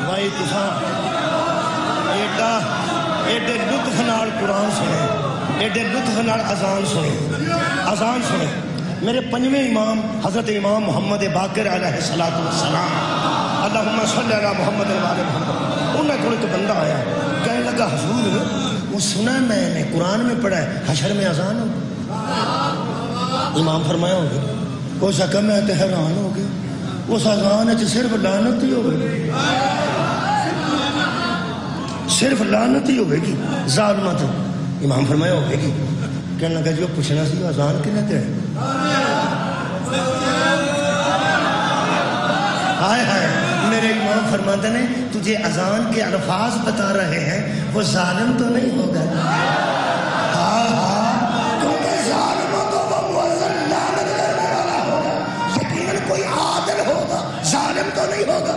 بھائی تساں ایڈے لطف نال قرآن سنے، ایڈے لطف نال اذان سنے۔ میرے پنجویں امام حضرت امام محمد باقر علیہ السلام، اللہم صلی علی محمد وعلی محمد، انہیں کو ایک بندہ آیا کہنے لگا حضور وہ سنا میں نے قرآن میں پڑھا ہے حشر میں اذان ہو۔ امام فرمایا ہوگا وہ سکا میں تو حیران ہو گیا، اس اذان ہے صرف لعنت ہی ہوگی، صرف لعنت ہی ہوگی، ظالمت۔ امام فرمایا ہوگی، کہنے لگا جو پوچھنا سی اذان کنے تے ہائے ہائے۔ میرے امام فرماتے ہیں تجھے اذان کے الفاظ بتا رہے ہیں، وہ ظالم تو نہیں ہوگا؟ ہاں ہاں، کیونکہ ظالم تو وہ مؤذن لعنت کرنے والا ہوگا، یقیناً کوئی عادل ہوگا، ظالم تو نہیں ہوگا،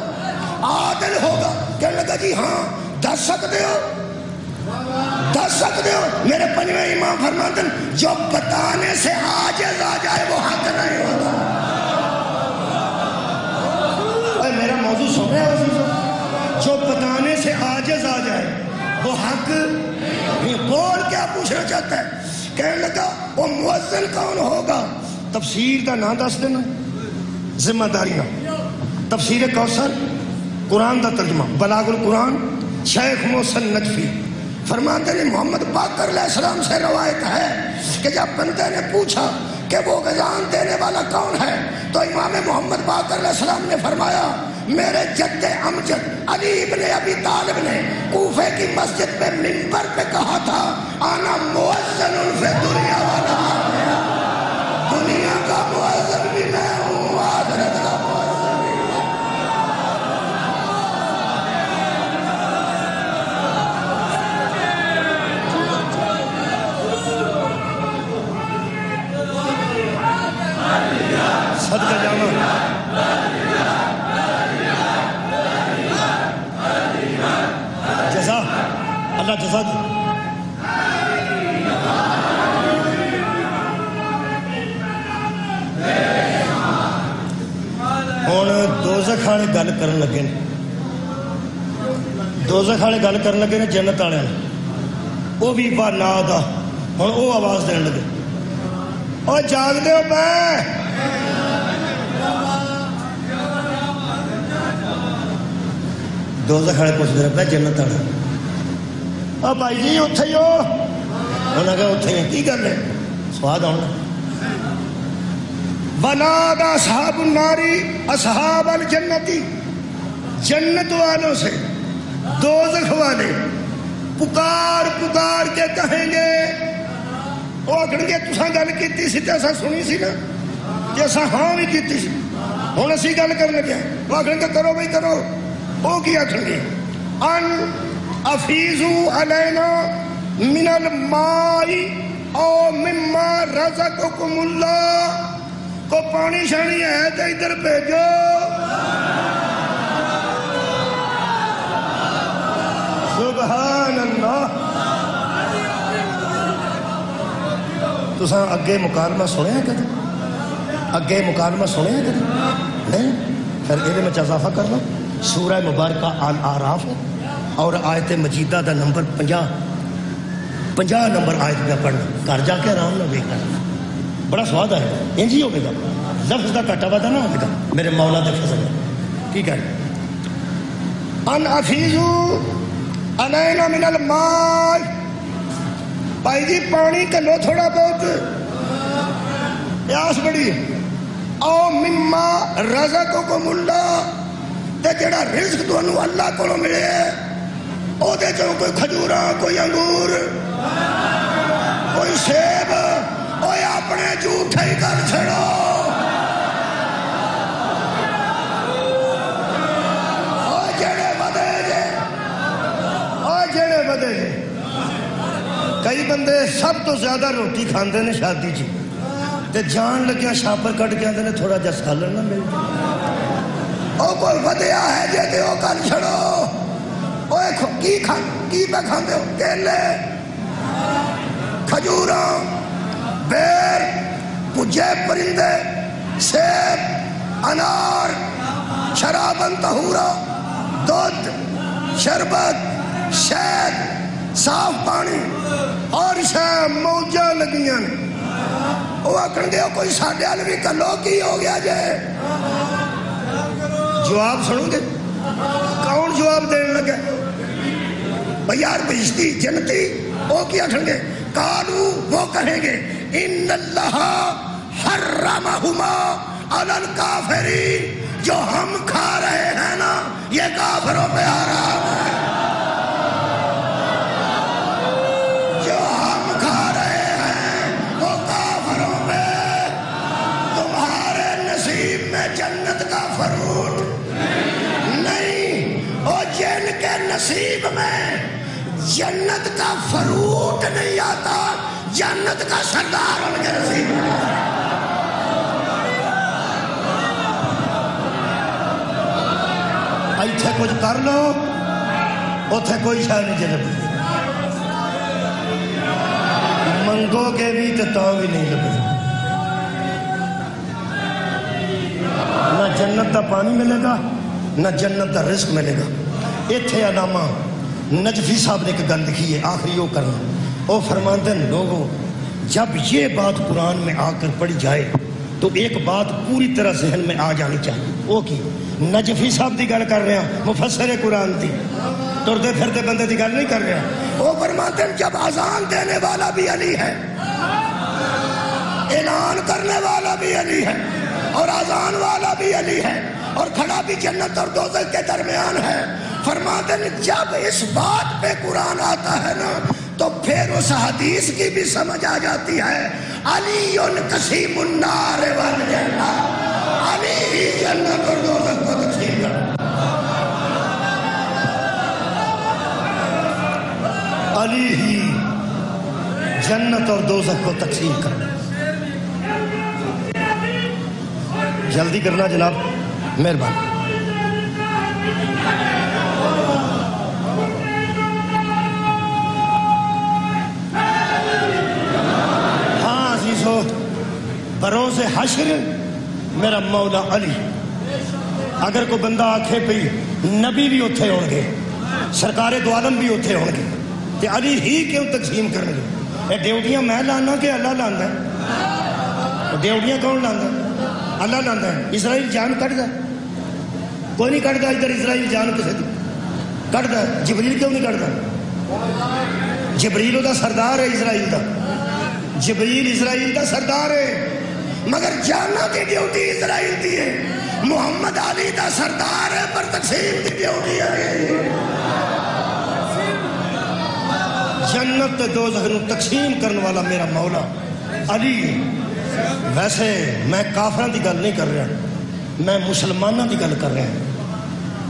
عادل ہوگا۔ کہنے لگا جی ہاں دس سکتے ہو، دس سکتے ہو۔ میرے پنجویں امام فرماتے ہیں جو بتانے سے عاجز آ جائے وہ حق نہیں ہوتا۔ میرا موضوع سن رہے ہو؟ جو بتانے سے عاجز آ جائے وہ حق نہیں۔ بول کیا پوچھنا چاہتا ہے؟ کہنے لگا وہ مؤذن کون ہوگا؟ تفسیر کا نام دس دینا ذمہ داری نہ۔ تفسیر کوثر قرآن دا ترجمہ، بلاغ القرآن شیخ محسن نجفی فرماتے ہیں محمد باقر علیہ السلام سے روایت ہے کہ جب بندے نے پوچھا کہ وہ اذان دینے والا کون ہے تو امام محمد باقر علیہ السلام نے فرمایا میرے جد امجد علی ابن ابی طالب نے کوفے کی مسجد میں منبر پہ کہا تھا آنا مؤذن فی دنیا والا، دنیا کا مؤذن بھی میں ہوں، آخرت کا مؤذن بھی میں ہوں۔ صدقہ جانا جزا اللہ جزا دی۔ ہوں دوزخ والے گل کرن لگے، دوزخ والے گل کرن لگے نے جنت والے، وہ بھی نادا ہوں وہ آواز دین لگے او جاگ دے پہ۔ دوزخ والے پوچھتے رہے جنت والا آ بھائی جی اتھے ہی ہو؟ انہوں نے کہا اتھے ہی۔ کی گل ہے؟ سواد آنا بنادا اصحاب الناری اصحاب الجنتی، جنت والوں سے دوزخ والے پکار پکار کے کہیں گے، وہ آخر گے تساں گل کیتی سی تے اساں سنی سی نا، جی اساں ہاں بھی کیتی سی، ہن اسی گل کرن لگے، وہ آخر گے کرو بھائی کرو۔ وہ کی آخر گے ان افیزو علینا من الماء او مما رزقکم اللہ، کو پانی شانی ہے تو ادھر بھیجو۔ سبحان اللہ۔ تساں اگے مکالمہ سنیا کدی؟ اگے مکالمہ سنیا کدی؟ نہیں؟ پھر یہ میں اضافہ کر لوں، سورہ مبارکہ آل اعراف اور آیت مجیدہ دا نمبر 50 نمبر آیت پہ پڑھنا، گھر جا کے آرام نہ دیکھنا، بڑا سواد آئے گا، انجی ہوگا، لفظ کا کٹا وعدہ نہ ہوگا، میرے مولا دے فضل ہے۔ کی کہہ ان افیزو علینا من الماء، بھائی جی پانی کلو تھوڑا بہت، پیاس بڑی، او مما رزقکم اللہ، تے جڑا رزق تانوں اللہ کولوں ملے او دے چوں کوئی کھجوراں، کوئی انگور، کوئی سیب، اوے اپنے جھوٹے ہی کر چھڑو۔ کئی بندے سب تو زیادہ روٹی کھاندے نے شادی جی تے جان لگیا شاپر کٹ کے آندے نے تھوڑا جا سالن نہ مل جائے، او کوئی ودیا ہے جے تے او کر چھڑو۔ اوے کی پہ کھاندے ہو؟ کیلے، کھجوراں، بیر، پجے پرندے، سیب، انار، شرابن طہورا، دودھ، شربت، شہد، صاف پانی اور شاہ موجہ لگیاں۔ وہ آکھن دے کوئی ساڈے ال بھی کلو کی ہو گیا جائے؟ جواب سنو گے کون جواب دینے لگے؟ یار بہشتی جنتی وہ کیا کہیں گے؟ قالو وہ کہیں گے ان اللہ حرمہما علی الکافرین، جو ہم کھا رہے ہیں نا یہ کافروں پہ حرام ہے، جو ہم کھا رہے ہیں وہ کافروں پہ۔ تمہارے نصیب میں جنت کا فروٹ نہیں، اور جن کے نصیب میں جنت کا فروٹ نہیں آتا جنت کا سردار ان کے نصیب میں۔ ایتھے کچھ کر لو اوتھے کوئی شاید نہیں جلب، منگو گے بھی تو بھی نہیں لگے، نہ جنت دا پانی ملے گا نہ جنت دا رزق ملے گا۔ ایتھے علامہ نجفی صاحب نے ایک گل لکھی ہے، آخری وہ کرنا، وہ فرماتے ہیں لوگوں جب یہ بات قرآن میں آ کر پڑھی جائے تو ایک بات پوری طرح ذہن میں آ جانی چاہیے۔ وہ کی نجفی صاحب دی گل کر رہے ہیں، مفسر قرآن دی، ٹرتے پھرتے بندے دی گل نہیں کر رہے ہیں۔ وہ فرماتے ہیں جب اذان دینے والا بھی علی ہے، اعلان کرنے والا بھی علی ہے، اور اذان والا بھی علی ہے، اور کھڑا بھی جنت اور دوزخ کے درمیان ہے، فرماتے ہیں جب اس بات پہ قرآن آتا ہے نا تو پھر اس حدیث کی بھی سمجھ آ جاتی ہے، علی قسیم النار والجنہ، علی ہی جنت اور دوزخ کو تقسیم کرتا، علی ہی جنت اور دوزخ کو تقسیم کرتا۔ جلدی کرنا جناب، مہربانی۔ ہاں عزیزو، بروز حشر میرا مولا علی، اگر کوئی بندہ آکھے پئی نبی بھی اتھے ہون گے، سرکار دو عالم بھی اتھے ہون گے، تے علی ہی کیوں تقسیم کرنے گے؟ اے ڈیوٹیاں میں لانا کہ اللہ لانا ہے؟ ڈیوٹیاں کون لانا ہے؟ اللہ لانا ہے۔ اسرائیل جان کٹ دا کوئی نہیں کٹ دا، ادھر اسرائیل جان کسے دی کٹ دا؟ جبریل کیوں نہیں کٹ دا؟ جبریل دا سردار ہے اسرائیل دا، جبریل اسرائیل دا سردار ہے، مگر جانا کی ڈیوٹی اسرائیل دی ہے، محمد علی دا سردار ہے پر تقسیم کی ڈیوٹی ہے۔ جنت دوزخ نو تقسیم کرنے والا میرا مولا علی ہے۔ ویسے میں کافران دی گل نہیں کر رہا، میں مسلمانوں دی گل کر رہا ہوں۔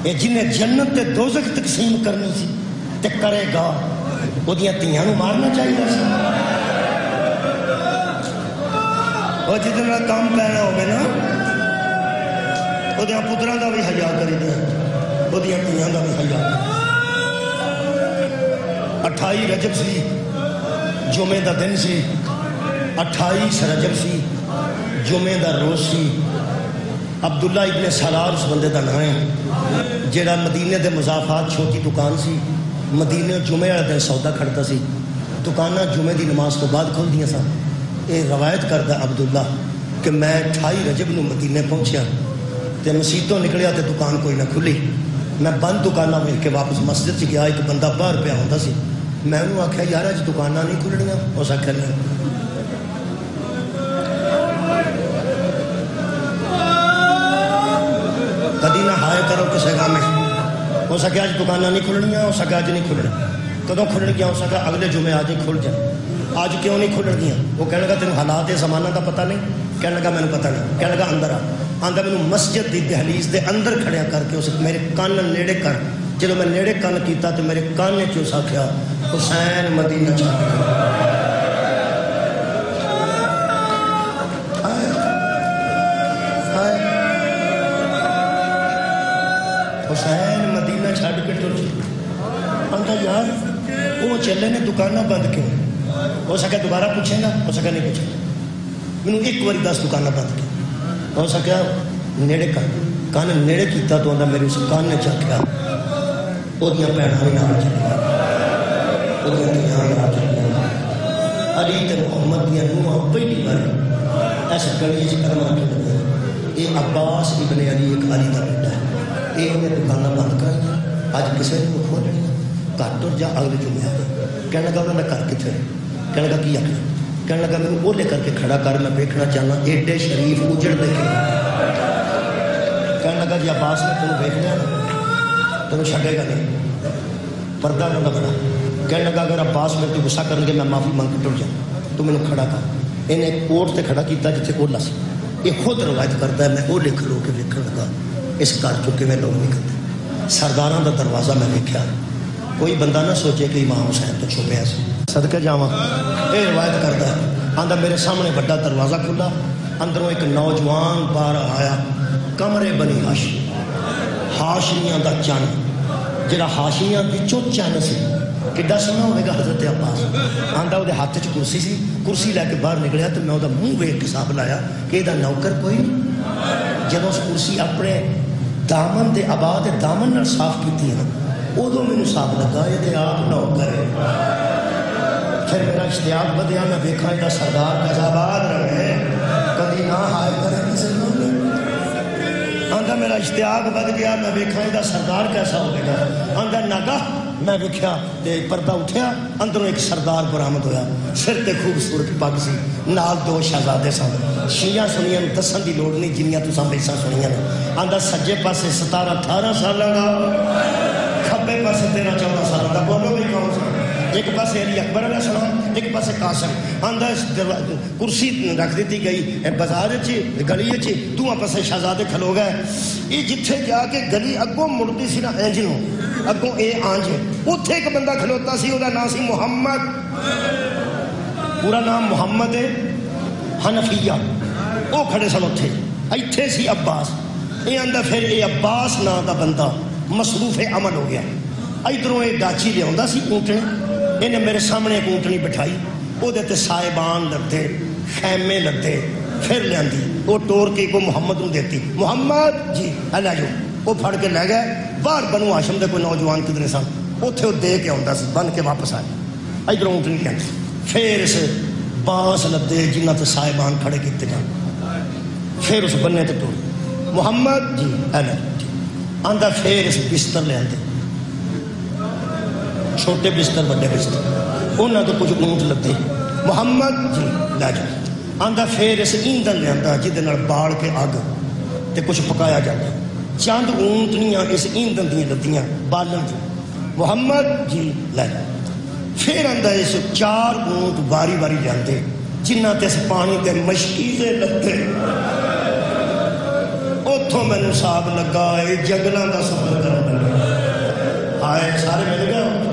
یہ جنہیں جنت تے دوزخ تقسیم کرنی سی تے کرے گا، وہ دیاں تیاں نو مارنا چاہیے سی، وہ جتنا کام پینا ہوگا نا وہ دیاں پتران دا بھی حیا کری دیا، وہ دیاں تیاں دا بھی حیا کری۔ 28 رجب سی، جمعے دا دن سی، 28 رجب سی، جمعے دا روز سی۔ عبداللہ ابن سلار اس بندے دا نام ہے، جیڑا مدینے دے مضافات چھوٹی دکان سی، مدینے جمعے والے دن سودا کھڑتا سی، دکاناں جمعے دی نماز تو بعد کھول دیا سا۔ یہ روایت کردا عبداللہ کہ میں 28 رجب نو مدینے پہنچیا تے مسیتوں نکلیا تے دکان کوئی نہ کھلی، میں بند دکاناں ویکھ کے واپس مسجد چ گیا، ایک بندہ باہر پیا ہوندا سی، میں انہوں آخیا یار اج دکاناں نہیں کھلنیاں، اس آخیا نہیں۔ کدی نہ ہائے کرو کسی کام میں، اس آخیا اج دکاناں نہیں کھلنیاں، اس آخیا اج نہیں کھلنا، کدوں کھلن گیا، اس آخیا اگلے جمعے آج ہی کھل جائیں۔ آج کیوں نہیں کھلن گیا؟ وہ کہنے لگا تینوں حالات زمانہ کا پتہ نہیں؟ کہنے لگا مینوں پتہ نہیں۔ کہنے لگا اندر آ، آندا مینوں مسجد دی دہلیز دے اندر کھڑیا کر کے اس میرے کان نیڑے کر، جدوں میں نیڑے کان کیتا تو میرے کان چ اس آخیا حسین مدینہ چھڈ حسین مدینہ چھڈ کے ٹر چلا۔ آندا یار وہ چلے نے دکاناں بند کیوں؟ ہو سکے دوبارہ پوچھے گا، ہو سکے نہیں پوچھے گا، مینوں ایک باری 10 دکاناں بند کی، ہو سکیا نیڑے کان نیڑے کیتا تو آندا میرے اس کان نے چکیا وہ بھڑاں بھی نال چلیاں، وہ دھیاں نال چلیاں، علی تے محمد دیا نوحاں پہلی باری ایسے گلی چ قدم رکھ لگے۔ یہ عباس ابن علی ایک علی کا بیٹا ہے، یہ انہیں دکاناں بند کرائیاں، اج کسی نے کھولنیاں، گھر ٹر جا اگلے جمعے آ گئے۔ کہنے لگا انہوں نے گھر کتنے؟ کہنے لگا کی آخر؟ کہنے لگا میں وہ لے کر کے کھڑا کر، میں دیکھنا چاہنا ایڈے شریف اجڑ دے کے۔ کہنے لگا جی عباس نے تینوں دیکھ لیا نا، تینوں چھڈے گا نہیں، پردہ انہوں نے بڑا۔ کہنے لگا اگر عباس میرے تو غصہ کریں گے میں معافی مانگ کے ٹر جاؤں، تو مینوں کھڑا کر۔ انہیں ایک کوٹ تے کھڑا کیتا جتنے اولا سی، یہ خود روایت کرتا ہے، میں وہ لکھ لو کے دیکھنے لگا اس گھر چکے میں لوگ نہیں کرتے۔ سرداراں دا دروازہ میں دیکھا، کوئی بندہ نہ سوچے کہ امام حسین تو چھپیا سی، صدقے جاواں یہ روایت کرتا ہے۔ آندا میرے سامنے بڑا دروازہ کھلا، اندروں ایک نوجوان باہر آیا، کمرے بنی ہاشمی، ہاشمیاں دا چن، جڑا ہاشمیاں وچوں چن سی کڈا سونا ہوئے گا حضرت عباس۔ آندا وہ ہاتھ چ کرسی سی، کرسی لے کے باہر نکلیا تو میں وہ منہ ویکھ کے حساب لایا کہ یہ نوکر کوئی نہیں۔ جب اس کرسی اپنے دامن دے آبا دے دامن نال صاف کیتی ہے ادو مینوں حساب لگا یہ تو آپ نوکر ہے۔ پھر میرا اشتیاق بدیا، میں دیکھا یہ سردار کیسا آباد رہے، کبھی نہ ہائے کرے کسی کو۔ آندا میرا اشتیاق بد گیا، میں دیکھا یہ سردار کیسا ہوئے گا۔ آندا ناگاہ میں دیکھا تے پردہ اٹھیا، اندروں ایک سردار برآمد ہویا، سر تے خوبصورت پگ سی، نال 2 شہزادے سن۔ شیعہ سنیاں دسن دی لوڑ نہیں جنیاں تساں بیساں سنیاں نے۔ آندا سجے پاسے 17-18 سالاں دا، کھبے پاسے 13-14 سالاں دا، بولو بھی کون سا؟ ایک پاسے علی اکبر علیہ السلام، ایک پاسے قاسم۔ آندا کرسی رکھ دیتی گئی بازار گلی دونوں پاسے شہزادے کھلو گئے۔ یہ جتھے جا کے گلی اگوں مڑتی سی نا اینج نو، اگوں اے آنج، اتنے ایک بندہ کھلوتا سی، وہ نام سی محمد، پورا نام محمد حنفیہ، وہ کھڑے سن اتنے، ایتھے سی عباس۔ یہ آندا پھر یہ عباس نام دا بندہ مصروف عمل ہو گیا۔ ادھروں یہ ڈاچی لیا سی اونٹنی، انہیں میرے سامنے ایک اونٹنی بٹھائی، وہ سائبان لگتے، خیمے لگتے، پھر لیا وہ ٹور کے کو محمد نو دیتی، محمد جی لے جاؤ، وہ پھڑ کے لے گئے باہر بنو ہاشم دے کوئی نوجوان کدھر سن، اتنے وہ دے کے آتا سی، بن کے واپس آئے، ادھر اونٹنی لیا پھر اس بانس لدے جنہ تے سائبان کھڑے کیتے جان، پھر اس بننے تے ٹور محمد جی لے جی آندا، پھر اس بستر لے آتے، چھوٹے بستر بڑے بستر، انہوں نے کچھ اونٹ لگتے، محمد جی لے جاؤ۔ آندا پھر اس ایندھن لیا جہد بال کے اگ تے کچھ پکایا جاتا، چند اونٹنیاں اس ایندھن دیا لدیاں بالن دی، محمد جی لے جاؤ۔ پھر آندا اس 4 اونٹ باری باری لے جنہ تے اس پانی تے مشکیزے لگتے، اتوں مینوں حساب لگا یہ جنگلاں دا سفر کرنا لگا، آئے سارے مل گئے۔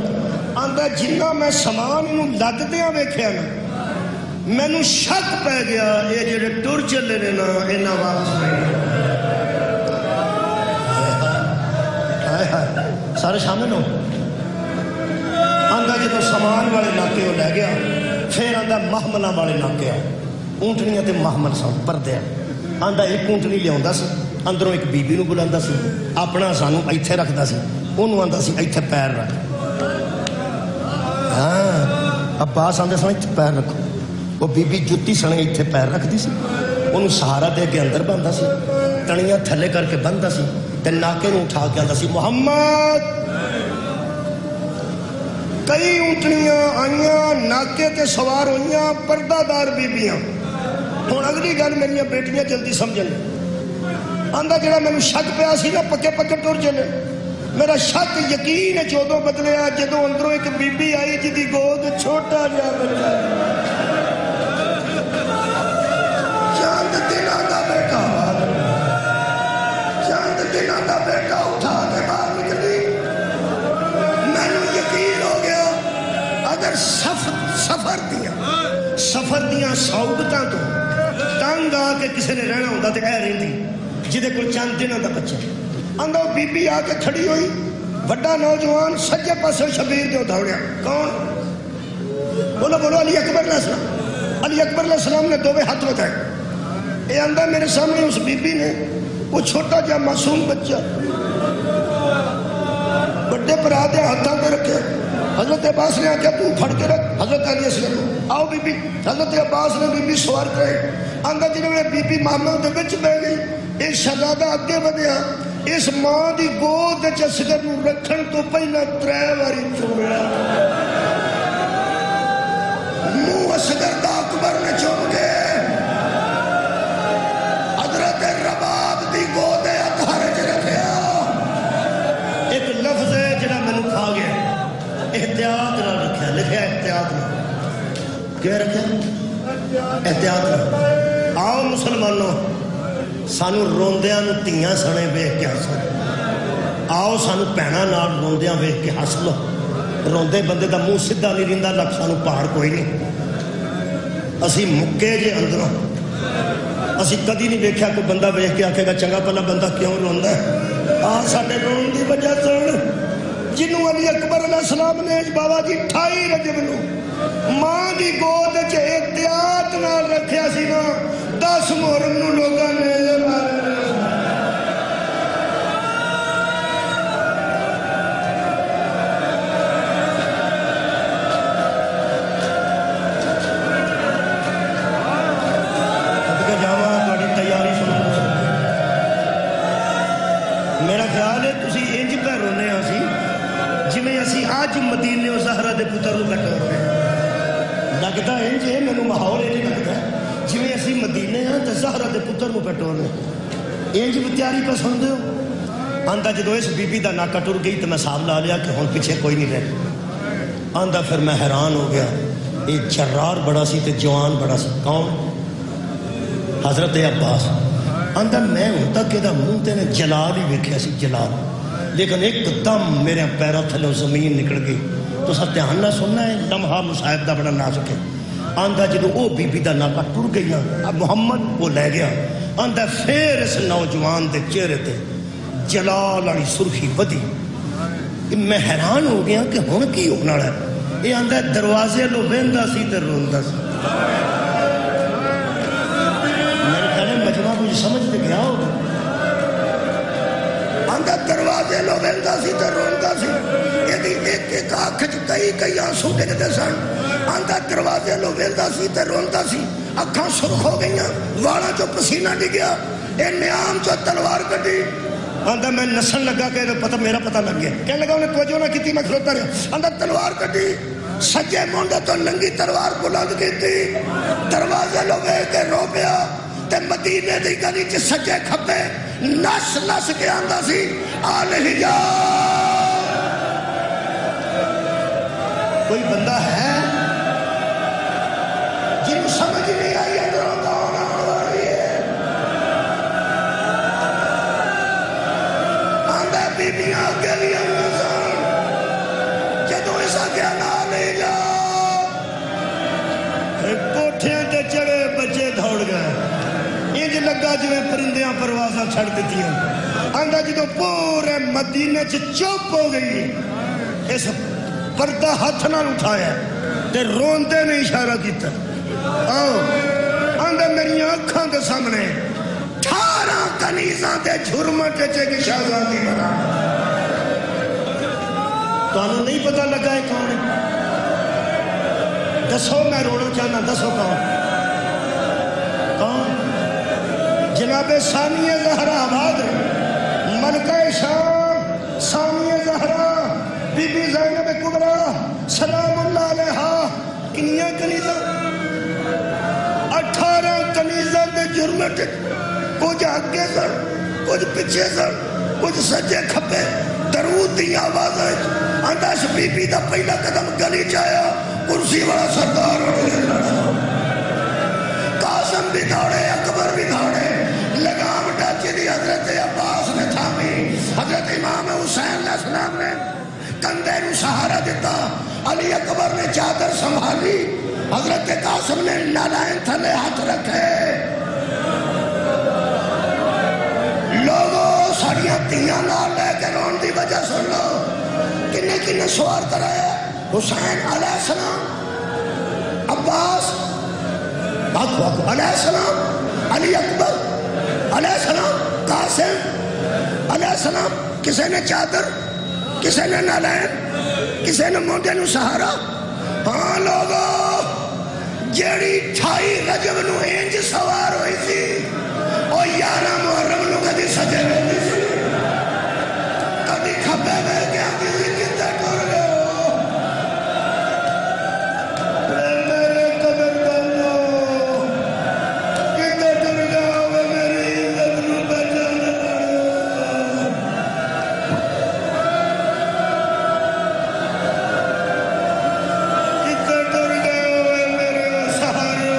آندا جنہ میں سامان انہوں لددیاں ویکھیا نا، مینوں شک پہ گیا یہ جڑے ٹر چلے نے نا انہاں واپس نہیں۔ سارے شامل ہو۔ آندا جدوں سامان والے ناکے وہ لے گیا، پھر آندا محملاں والے ناکے آ، اونٹنیاں تے محمل سن پردے۔ آندا ایک اونٹنی لیا سی، اندروں ایک بی بی نو بلاندا سی، اپنا سانوں ایتھے رکھدا سی، انہوں آندا سی ایتھے پیر رکھ، ہاں عباس آندے سن ایتھے پیر رکھو، وہ بی بی جتی سنے ایتھے پیر رکھ دی سی، انہوں سہارا دے کے اندر بندا سی، تنیاں تھلے کر کے بندا سی، تے ناکے نو اٹھا کے آتا سی محمد. کئی اونٹنیاں آئیاں ناکے تے سوار ہوئیاں پردہ دار بیبیاں. ہوں اگلی گل میری بیٹیاں جلدی سمجھن. آندا جڑا مینوں شک پیا سی نا پکے پکے ٹر چلے. میرا شک یقین جدوں بدلیا جدوں اندروں ایک بی بی آئی جدی گود چھوٹا جہا بچہ چند دنوں کا بیٹا اٹھا کے باہر نکلی. مینوں یقین ہو گیا اگر سفر دیاں سہولتاں تو تنگ آ کے کسی نے رہنا ہوتا تو رہتی جہدے کول چند دنوں کا بچہ. آندا بی بی آ کے کھڑی ہوئی بڑا نوجوان سجے پاسے شبیر جو دوڑیا. کون؟ بولو علی اکبر علیہ السلام. علی اکبر علیہ السلام نے دوویں ہاتھ بتائے. یہ آندا میرے سامنے اس بی بی نے وہ چھوٹا جہا معصوم بچہ بڑے برا دے ہاتھوں پہ رکھے. حضرت عباس نے آخیا تو پھڑ کے رکھ. حضرت علی السلام آؤ بی بی. حضرت عباس نے بی بی سوار کرے. آندا جنہوں نے بی بی محمد دے وچ بہ گئی. ایک شہزادہ اگے ودیا اس ماں دی گود وچ اصغر نوں رکھن تو پہلا 3 واری چومیا. منہ اصغر دا اکبر نے چوم کے حضرت رباب دی گود اطہر وچ رکھیا. ایک لفظ ہے جڑا مینوں کھا گیا. احتیاط نال رکھیا. لکھیا احتیاط نال. کیا رکھیا؟ احتیاط نال. آؤ مسلمانوں سانو روندیاں نو تیاں سنے ویکھ کے ہسو. آؤ سانو بھیناں نال روندیاں ویکھ کے ہس لو. روندے بندے دا منہ سیدھا نہیں رہندا. لکھ سانو پہاڑ کوئی نہیں. اسی مکے جے اندروں. اسی کدی نہیں ویکھیا کوئی بندہ ویکھ کے آکھے گا چنگا بھلا بندہ کیوں روندا ہے. آ ساڈے رون دی وجہ سن جنوں علی اکبر علیہ السلام نے بابا جی 28 رجب نو ماں دی گود وچ احتیاط نال رکھیا سی نا 10 محرم نو لوگاں نے تیاری سنو. میرا خیال ہے تسی انج پہ رونے ہاں سی جویں اسی اج مدینے زہرا دے پتر نو کٹور رہے. لگتا ہے انج ہے مینوں ماحول انج لگتا ہے جویں اسی مدینے ہاں تے زہرا دے پتر نو کٹور رہے. انج بھی تیاری پہ سن دیو. آندا جدو اس بی بی دا ناکا ٹر گئی تو میں حساب لا لیا کہ ہن پیچھے کوئی نہیں رہا. آندا پھر میں حیران ہو گیا. یہ جرار بڑا سی تے جوان بڑا سی. کون؟ حضرت عباس. آندا میں ہوں تک کہ منہ تے نے جلال ہی ویکھیا سی. جلال. لیکن ایک دم میرے پیروں تھلے زمین نکل گئی. تو سب دھیان نہ سننا ہے لمحہ مصائب دا بڑا نازک ہے. آندا جدو او بی بی دا ناکا ٹر گئی نا اب محمد وہ لے گیا. آندا پھر اس نوجوان دے چہرے تے جلال والی سرخی ودی. میں حیران ہو گیا کہ ہن کی ہونا ہے. یہ آندا دروازے لو ویندا سی تے روندا سی. مجمع کچھ سمجھ تے گیا ہوگا. آندا دروازے لو ویندا سی تے روندا سی. ایدی ایک ایک اکھ وچ کئی آنسو ڈگدے سن. آندا دروازے لو ویندا سی تے روندا سی. اکھاں سرخ ہو گئیاں. والاں چوں پسینہ ڈگیا. اے نیام چوں تلوار کڈی. آندا میں نسن لگا کہ پتہ میرا پتہ لگ گیا. کہنے لگا انہیں توجہ نہ کیتی. میں کھلوتا رہا. آندا تلوار کڈی. سجے مونڈے تو ننگی تلوار بلند کیتی. دروازے لو ویکھ کے رو پیا. تے مدینے دی گلی چ سجے کھبے نس نس کے آندا سی آل حجاز. کوئی بندہ ہے جن سمجھ نہیں آئی اندروں کون آنے والی ہے. آندا بیبیاں اگے بھی آئیاں سن. جدوں اس آگیا نہ لے جا کوٹھیاں تے چڑھے بچے دوڑ گئے. انج لگا جویں پرندیاں پروازاں چھڑ دیتی ہیں. آندا جدو پورے مدینے چ چپ ہو گئی اس پردہ ہاتھ نال اٹھایا تے روندے نے اشارہ کیتا. آؤ. آندا میری اکھاں دے سامنے 18 کنیزاں دے جھرمٹ وچ ایک شہزادی بنا. تانوں نہیں پتہ لگا ہے کون ہے؟ دسو میں رونا چاہنا. دسو کون؟ کون؟ جناب ثانیہ زہرا آباد حلقہ شام سامیہ زہرا بی بی زینب کبرا سلام اللہ علیہا کنیاں کنیزاں 18 کنیزاں دے جرمٹ کچھ آگے سن کچھ پیچھے سن کچھ سجے کھپے درود دی آوازیں انداش بی بی دا پہلا قدم گلی جایا کرسی والا سردار قاسم بھی دھاڑے اکبر بھی دھاڑے لگام ڈاچی دی حضرت عباس نے تھامی حضرت امام حسین علیہ السلام نے کندے نو سہارا دیتا علی اکبر نے چادر سنبھالی حضرت قاسم نے نالائن تھلے ہاتھ رکھے لوگوں ساڑیاں تیاں نال لے کے رون دی وجہ سن لو کنے کنے سوار کرائے حسین علیہ السلام عباس علیہ السلام علی اکبر علیہ السلام قاسم علیہ السلام کسے نے چادر کسے نے نالین کسے نے موڈے نو سہارا ہاں لوگوں جیڑی 28 رجب نو انج سوار ہوئی تھی اور 11 محرم نو کدی سجے ہوئی تھی کدی کھپے میں کیا کسی کتے ٹور گئے ہو میرے قدر دنو کتے ٹور گئے ہو میری عزت نو بچانے کتے ٹور گئے ہو میرے سہارو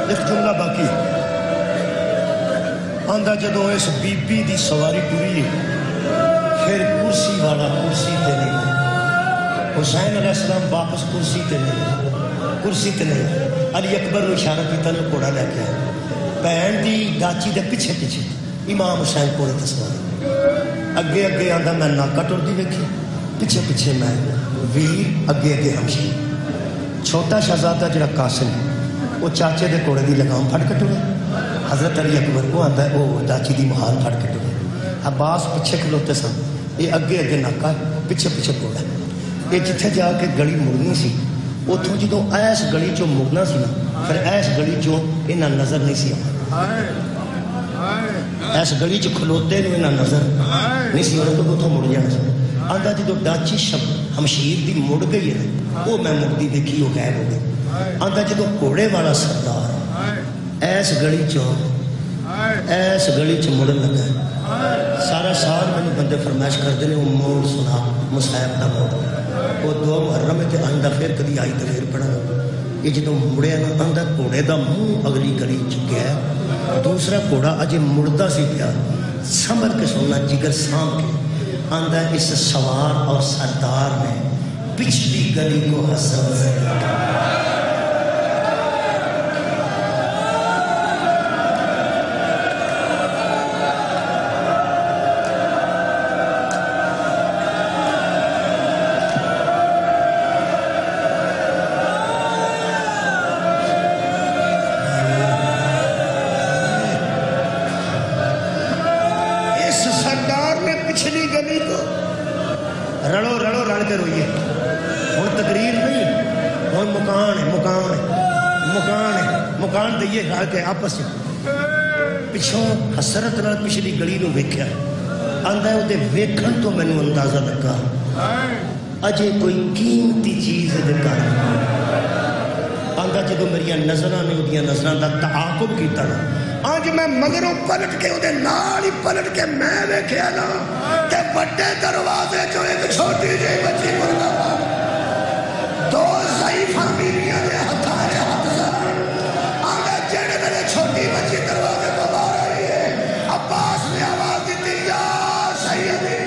ایک جملہ باقی آندہ جدو اس بی بی دی سواری پوری ہے پھر کرسی والا کرسی تے نہیں حسین علیہ السلام واپس کرسی تے نہیں علی اکبر نے اشارہ کیتا نے کوڑا لے کے بہن دی ڈاچی دے پیچھے پیچھے امام حسین کوڑے تے سواری اگے اگے آندہ میں ناکا ٹر دی ویکھی پیچھے پیچھے میں ویر اگے اگے ہمشی چھوٹا شہزادہ جڑا قاسم وہ چاچے دے کوڑے دی لگام پھڑ کے ٹرے حضرت علی اکبر کو آندا ہے وہ ڈاچی دی محال پھڑ کے ٹرے عباس پیچھے کھلوتے سن یہ اگے اگے ناکا پیچھے پیچھے کوڑا یہ جتھے جا کے گلی مڑنی سی اتوں جدو ایس گلی چوں مڑنا سی نا پھر ایس گلی چوں انہاں نظر نہیں سی ایس گلی چ کھلوتے نے انہاں نظر نہیں سی انہاں تو اتوں مڑ جانا سی آندا جدو ڈاچی ہمشیر دی مڑ گئی ہے وہ میں مڑتی دیکھی وہ غائب ہو گئی آندا جدو کوڑے والا سردار ایس گلی چ مڑن لگا سارا سال میں بندے فرمائش کرتے ہیں وہ موڑ سنا مصائب دا موڑ وہ 2 محرم تے آئندہ پھر کدی آئی تو پھر پڑھا یہ جدو مڑیا نا آندا کوڑے دا منہ اگلی گلی چ گیا دوسرا کوڑا اجے مڑدا سی پیا سنبھل کے سننا جگر سانپ کے آندا اس سوار اور سردار نے پچھلی گلی کو حسن سے مکان دئیے گھر کے آپس پچھوں حسرت نال پچھلی گلی نو ویکھیا آندا ہے او دے ویکھن تو مینوں اندازہ لگا اجے کوئی قیمتی چیز دے گھر آندا جدو میری نظراں نے اودیاں نظراں دا تعاقب کیتا نا اج میں مگروں پلٹ کے او دے نال ہی پلٹ کے میں ویکھیا نا تے بڑے دروازے چوں ایک چھوٹی جہی بچی مردہ 2 ضعیفاں بیویاں دے ہتھاں چھوٹی بچی دروازے کو باہر آئی ہے عباس نے آواز دیتی یا سیدی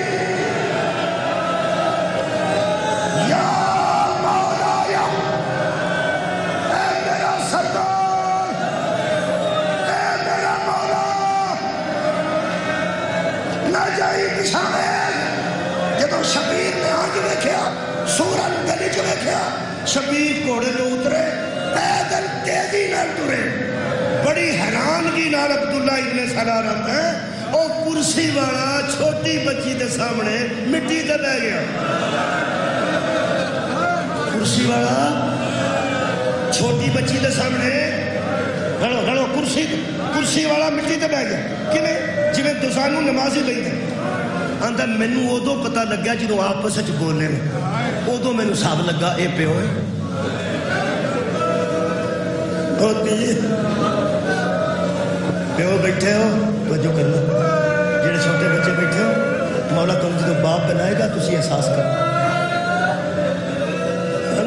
یا مولا یا اے میرا سردار اے میرا مولا نہ جائی پچھانے جدو شبیر نے آج دیکھیا سورن گلی جو دیکھیا شبیر کوڑے تو اترے پیدل تیزی نہ ٹرے بڑی حیرانگی نال عبداللہ ابن سلام آتا ہے او کرسی والا چھوٹی بچی دے سامنے مٹی دے بہ گیا کرسی والا چھوٹی بچی دے سامنے رڑو رڑو کرسی والا مٹی تے بہ گیا کیویں جویں دوسانو نمازی لئی دے آندا مینوں ادو پتہ لگیا جدوں آپس وچ بولے نے ادو مینوں حساب لگا اے پیو ہے پیو بیٹھے ہو توجہ کرنا جڑے چھوٹے بچے بیٹھے ہو مولا تم جدوں باپ بنائے گا تسی احساس کرو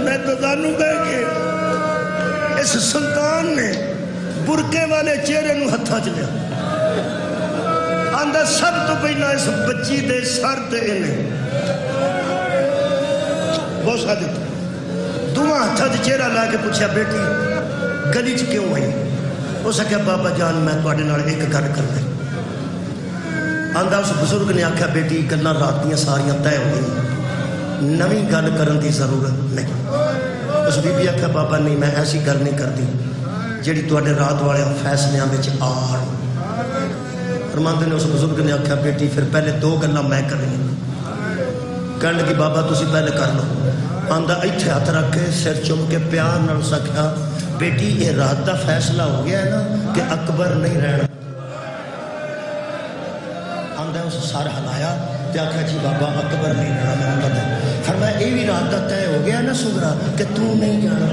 میں تو جانوں گا کہ اس سلطان نے برقے والے چہرے نو ہتھاں چ لیا آندا سب تو پہلا اس بچی دے سر تے انہیں بہت سادت دونوں ہتھاں تے چہرہ لا کے پوچھا بیٹی گلی چ کیوں آئی اس آخیا بابا جان میں تواڈے نال ایک گل کرنا آندا اس بزرگ نے آخیا بیٹی گلاں رات دیاں ساریاں طے ہو گئی نویں گل کرن دی ضرورت نہیں اس بی بی آخیا بابا نہیں میں ایسی گل نہیں کرتی جیڑی تواڈے رات والے فیصلیاں وچ آڑ فرماندے نے اس بزرگ نے آخیا بیٹی پھر پہلے دو گلاں میں کرنی کہنے لگی بابا تسی پہلے کر لو آندا ایتھے ہاتھ رکھ کے سر چم کے پیار نال سکھیا بیٹی یہ رات دا فیصلہ ہو گیا ہے نا کہ اکبر نہیں رہنا آندا اس سر ہلایا تے آخیا جی بابا اکبر نہیں رہنا میں پتہ فرمایا یہ بھی رات دا طے ہو گیا نا سغرا کہ تو نہیں جانا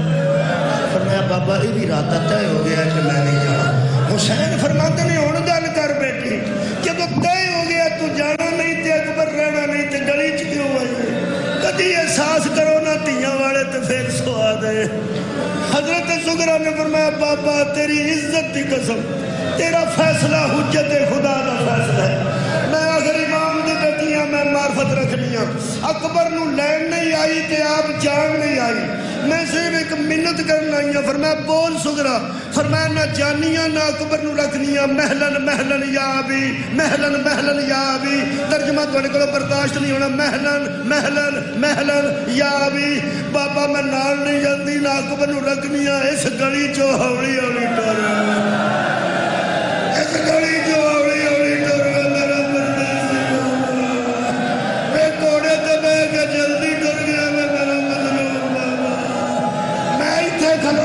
فرمایا بابا یہ بھی رات دا طے ہو گیا کہ میں نہیں جانا حسین فرماتے نے ہن گل کر بیٹی جب طے ہو گیا تو جانا نہیں تے اکبر رہنا نہیں تے گلی چ کیوں آئی کدی احساس کرو نا تیاں والے تے پھر سواد ہے حضرت سغرا نے فرمایا بابا تیری عزت دی قسم تیرا فیصلہ حجت خدا دا فیصلہ ہے میں اگر امام دی بیٹیاں میں معرفت رکھنی ہوں اکبر نو لین نہیں آئی تے آپ جان نہیں آئی میں صرف ایک منت کرنا آئی ہوں فرمایا بول سغرا فرمایا نہ جانیاں نہ اکبر نو رکھنیاں محلن محلن یا ابی محلن محلن یا ابی ترجمہ تواڈے کول برداشت نہیں ہونا محلن محلن محلن یا ابی بابا میں نال نہیں جاندی نہ اکبر نو رکھنیاں اس گلی چو ہولی ہولی ٹر اس گلی چو ہولی ہولی ٹر میرا پردیسی میں گھوڑے تے بیٹھ کے جلدی ٹر گیا میں میرا مظلوم بابا میں ایتھے کھلو